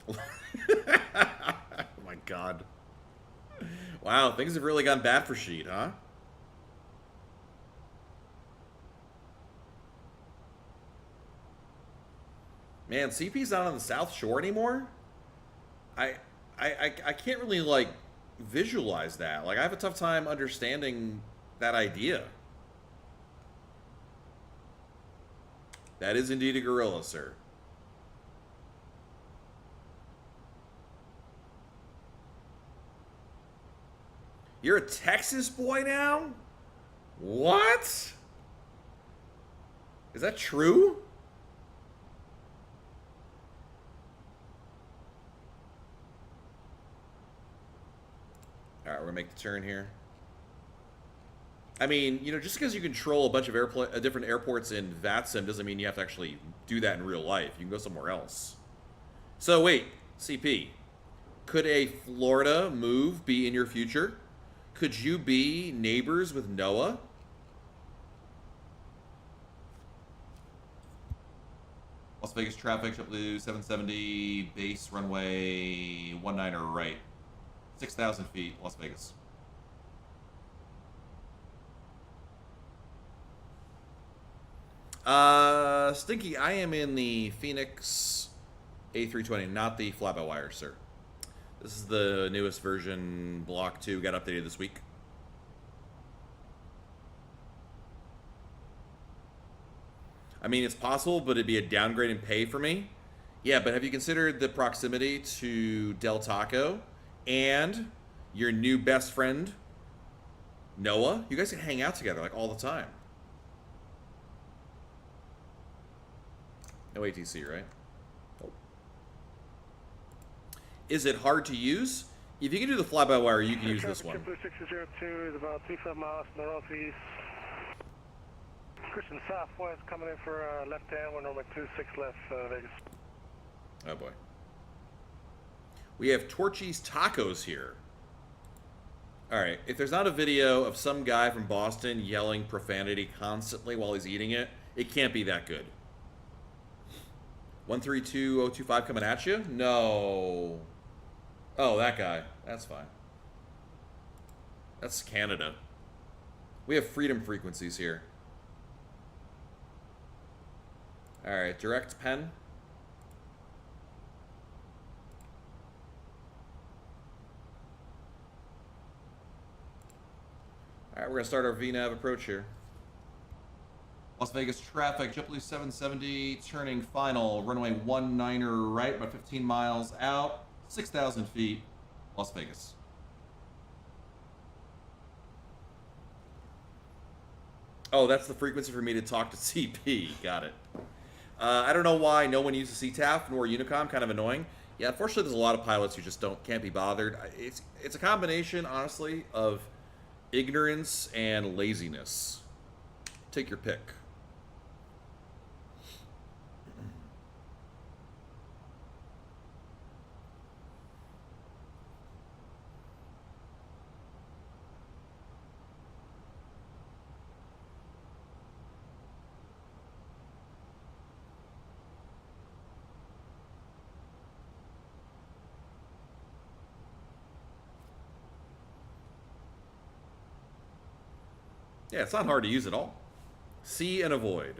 Oh my god. Wow, things have really gone bad for Sheet, huh? Man, CP's not on the South Shore anymore? I can't really, like, visualize that. Like, I have a tough time understanding that idea. That is indeed a gorilla, sir. You're a Texas boy now? What? Is that true? Alright, we're gonna make the turn here. I mean, you know, just because you control a bunch of different airports in VATSIM doesn't mean you have to actually do that in real life. You can go somewhere else. So wait, CP. Could a Florida move be in your future? Could you be neighbors with Noah? Las Vegas traffic, JetBlue 770, base runway 19 right. 6,000 feet, Las Vegas. Stinky, I am in the Fenix A320, not the fly-by-wire, sir. This is the newest version, Block 2, got updated this week. I mean, it's possible, but it'd be a downgrade in pay for me. Yeah, but have you considered the proximity to Del Taco and your new best friend, Noah? You guys can hang out together, like, all the time. No ATC, right? Oh. Is it hard to use? If you can do the fly-by-wire, you can use this one. JetBlue 602 is about 25 miles northeast. Christian Southwest coming in for left hand, we're normally 26 left Vegas. Oh boy. We have Torchy's Tacos here. Alright, if there's not a video of some guy from Boston yelling profanity constantly while he's eating it, it can't be that good. 132025 coming at you? No. Oh, that guy. That's fine. That's Canada. We have freedom frequencies here. Alright, direct pen. Alright, we're going to start our VNAV approach here. Las Vegas traffic, JetBlue 770, turning final, runway 19 right, about 15 miles out, 6,000 feet, Las Vegas. Oh, that's the frequency for me to talk to CP. Got it. I don't know why no one uses CTAF nor Unicom. Kind of annoying. Yeah, unfortunately, there's a lot of pilots who just can't be bothered. It's a combination, honestly, of ignorance and laziness. Take your pick. Yeah, it's not hard to use at all. See and avoid.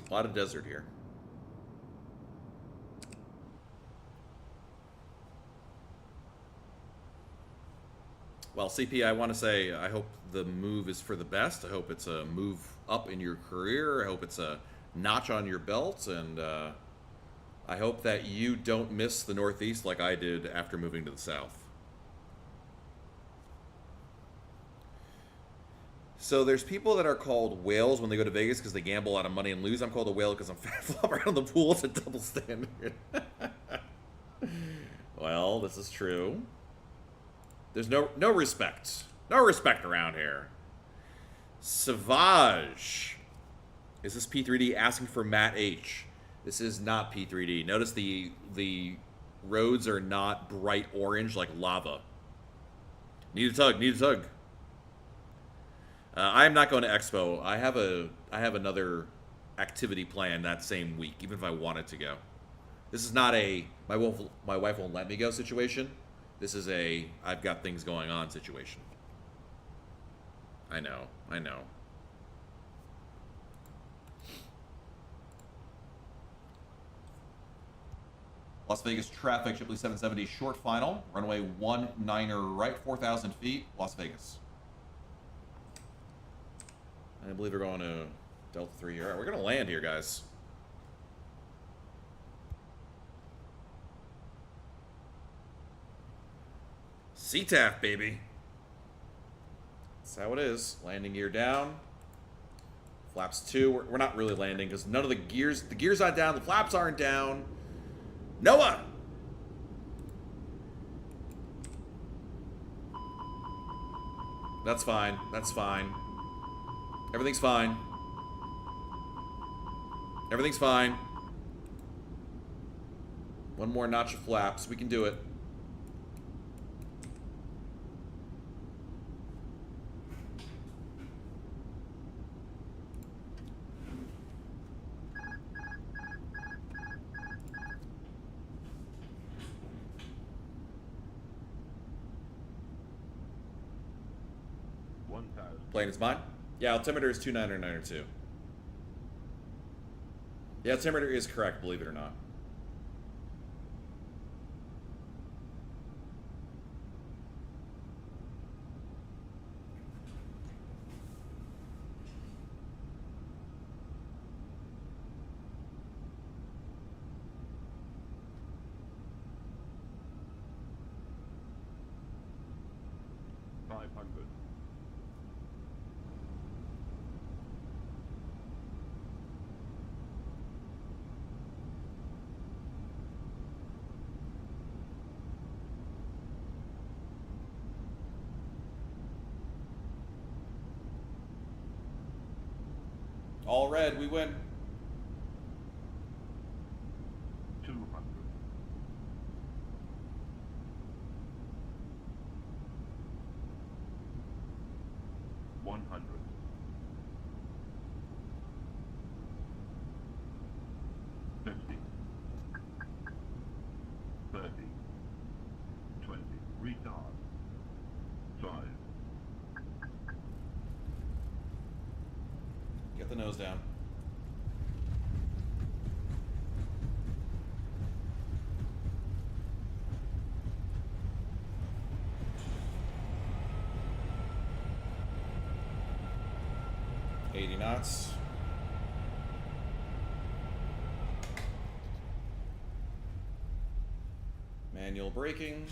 A lot of desert here. Well, CP, I want to say I hope the move is for the best. I hope it's a move up in your career. I hope it's a notch on your belt. And I hope that you don't miss the Northeast like I did after moving to the South. So there's people that are called whales when they go to Vegas because they gamble a lot of money and lose. I'm called a whale because I'm fat flop around the pool. It's a double standard. Well, this is true. There's no respect. No respect around here. Savage. Is this P3D asking for Matt H? This is not P3D. Notice the roads are not bright orange like lava. Need a tug. Need a tug. I am not going to Expo. I have another activity planned that same week, even if I wanted to go. This is not a my wife won't let me go situation. This is a I've got things going on situation. I know. Las Vegas traffic, JetBlue 770 short final, runway 19er right, 4,000 feet, Las Vegas. I believe we're going to Delta 3 here. All right, we're going to land here, guys. CTAF, baby. That's how it is. Landing gear down. Flaps 2. We're not really landing because none of the gears aren't down. The flaps aren't down. Noah! That's fine. That's fine. Everything's fine. Everything's fine. One more notch of flaps. We can do it. Plane is mine? Yeah, altimeter is 29902. Yeah, altimeter is correct, believe it or not. All red, we win. 200. 100. 50. 30. 20. Retard. 5. Get the nose down. Knots. Manual braking.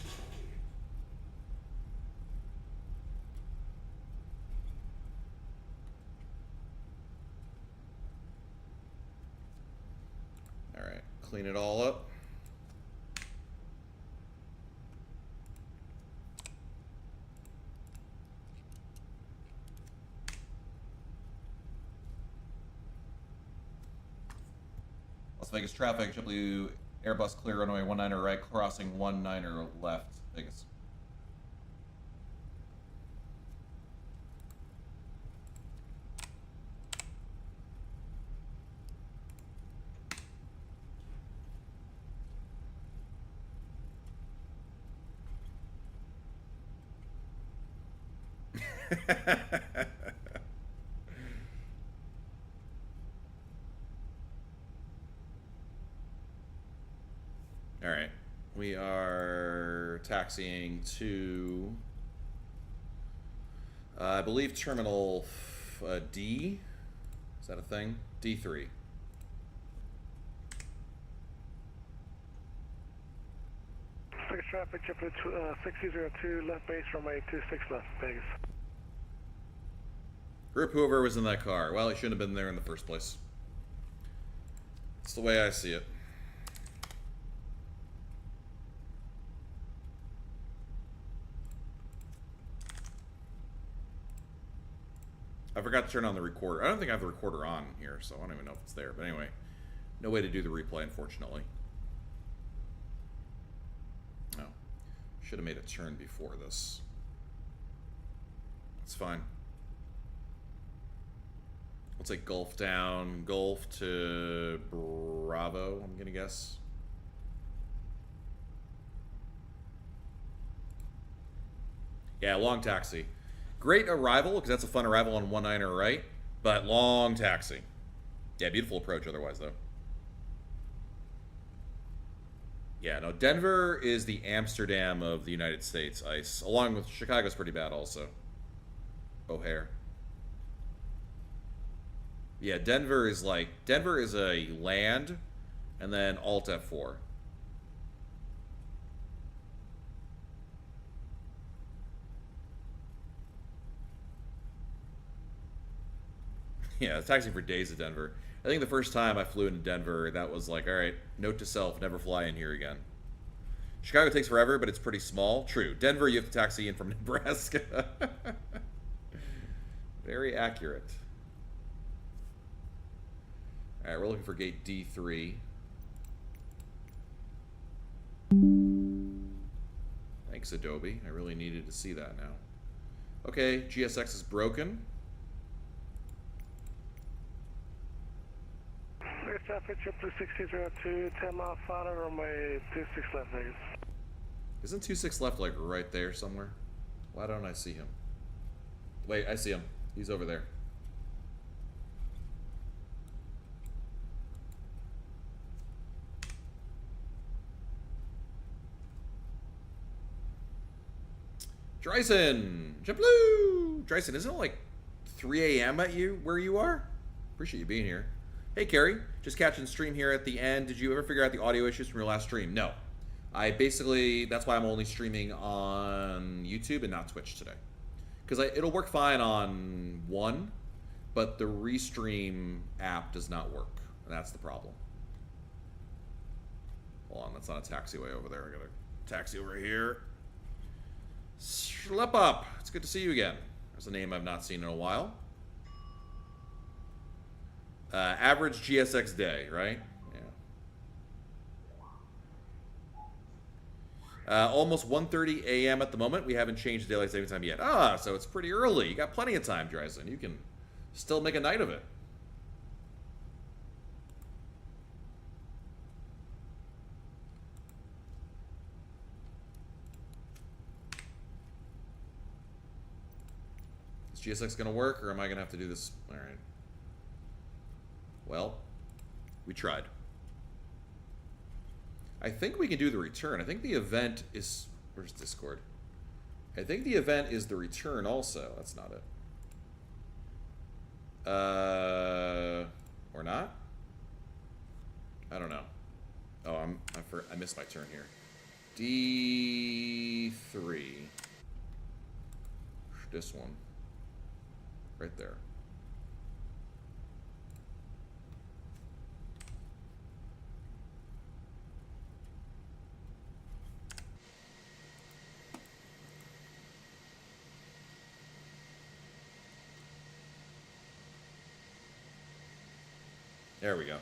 All right, clean it all up. Las Vegas traffic, JetBlue Airbus clear runway 19er right, crossing 19er left, Vegas. taxiing to, I believe, Terminal D. Is that a thing? D3. Fixed traffic, JetBlue 6002, left base, runway 26 left, Vegas. Rip whoever was in that car. Well, he shouldn't have been there in the first place. That's the way I see it. I forgot to turn on the recorder. I don't think I have the recorder on here, so I don't even know if it's there. But anyway, no way to do the replay, unfortunately. Oh, should have made a turn before this. It's fine. We'll take Gulf down, Gulf to Bravo, I'm gonna guess. Yeah, long taxi. Great arrival, because that's a fun arrival on 19er, right? But long taxi. Yeah, beautiful approach otherwise, though. Yeah, no, Denver is the Amsterdam of the United States, ICE. Along with Chicago's pretty bad also. O'Hare. Yeah, Denver is a land, and then Alt F4. Yeah, taxiing for days to Denver. I think the first time I flew into Denver, that was like, all right, note to self, never fly in here again. Chicago takes forever, but it's pretty small. True. Denver, you have to taxi in from Nebraska. Very accurate. All right, we're looking for gate D3. Thanks, Adobe. I really needed to see that now. Okay, GSX is broken. Air traffic, JetBlue 6002, 10 mile final, runway 26 left, Vegas. Isn't 26 left like right there somewhere? Why don't I see him? Wait, I see him. He's over there. Dryson! JetBlue! Dryson, isn't it like 3 a.m. at you where you are? Appreciate you being here. Hey, Carrie. Just catching stream here at the end. Did you ever figure out the audio issues from your last stream? No. I basically, that's why I'm only streaming on YouTube and not Twitch today. Because it'll work fine on one, but the Restream app does not work. And that's the problem. Hold on, that's not a taxiway over there. I got a taxi over here. Schlep up. It's good to see you again. There's a name I've not seen in a while. Average GSX day, right? Yeah. Almost 1:30 a.m. at the moment. We haven't changed daylight saving time yet. Ah, so it's pretty early. You got plenty of time, Dryson. You can still make a night of it. Is GSX going to work, or am I going to have to do this? All right. Well, we tried. I think we can do the return. I think the event is... Where's Discord? I think the event is the return also. That's not it. Or not? I don't know. Oh, I missed my turn here. D3. This one. Right there. There we go.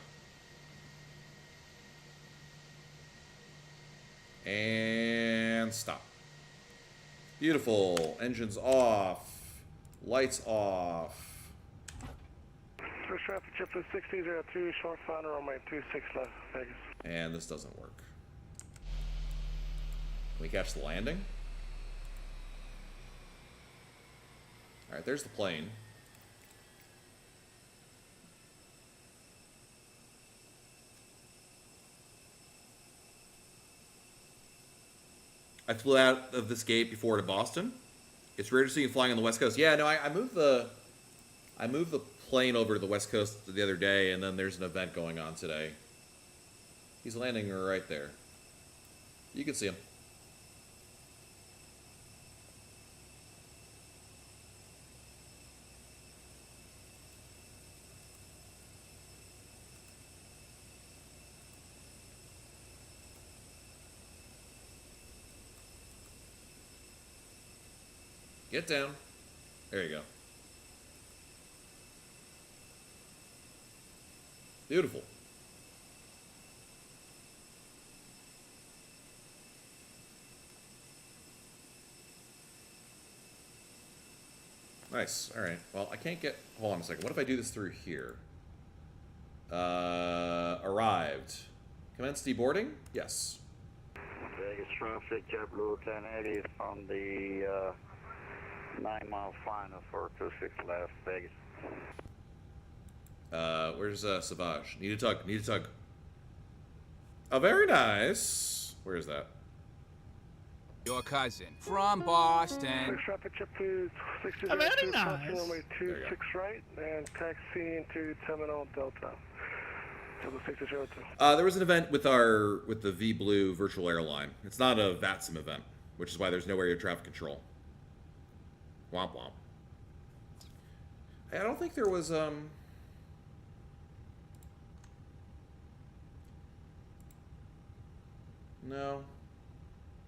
And stop. Beautiful. Engines off. Lights off. First traffic, JetBlue 6002, short final, runway 26 left, Vegas. And this doesn't work. Can we catch the landing? Alright, there's the plane. I flew out of this gate before to Boston. It's rare to see you flying on the West Coast. Yeah, no, I moved the plane over to the West Coast the other day, and then there's an event going on today. He's landing right there. You can see him. Get down. There you go. Beautiful. Nice. All right. Well, I can't get... Hold on a second. What if I do this through here? Arrived. Commence deboarding? Yes. Vegas traffic, JetBlue 1080 on the 9-mile final for 26 left, Vegas. Where's Savage? Need a tug. Need a tug. Oh, very nice. Where is that? Your cousin from Boston. Traffic JetBlue 60 Very nice. runway 26 right, and taxiing to Terminal Delta. Delta 602. There was an event with the vBlue virtual airline. It's not a VATSIM event, which is why there's no air traffic control. Womp womp. I don't think there was no.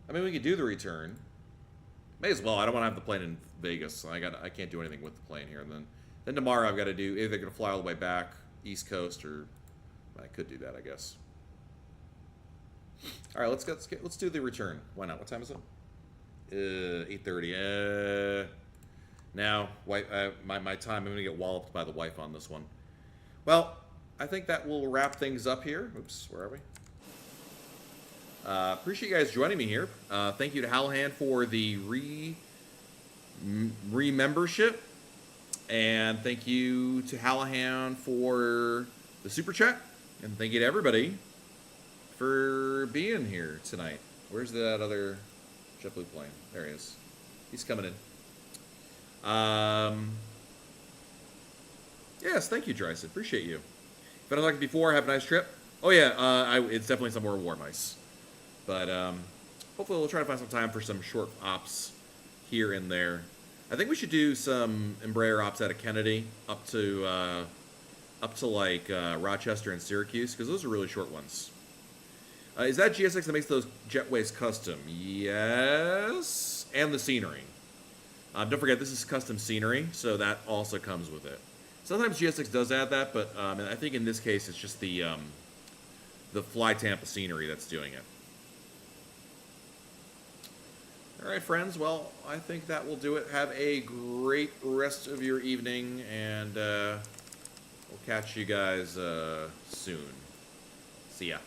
I mean, we could do the return. May as well. I don't want to have the plane in Vegas. So I can't do anything with the plane here. And then tomorrow I've got to do either going to fly all the way back East Coast, or I could do that, I guess. All right, let's do the return. Why not? What time is it? 8:30. Now, my time. I'm going to get walloped by the wife on this one. Well, I think that will wrap things up here. Oops, where are we? Appreciate you guys joining me here. Thank you to Hallahan for the re-membership. And thank you to Hallahan for the super chat. And thank you to everybody for being here tonight. Where's that other JetBlue plane? There he is. He's coming in. Yes, thank you, Dryson. Appreciate you. If I don't like it before, have a nice trip. Oh yeah, it's definitely some more warm ice. But hopefully we'll try to find some time for some short ops here and there. I think we should do some Embraer ops out of Kennedy up to like Rochester and Syracuse, because those are really short ones. Is that GSX that makes those jetways custom? Yes, and the scenery. Don't forget, this is custom scenery, so that also comes with it. Sometimes GSX does add that, but I think in this case it's just the Fly Tampa scenery that's doing it. All right, friends. Well, I think that will do it. Have a great rest of your evening, and we'll catch you guys soon. See ya.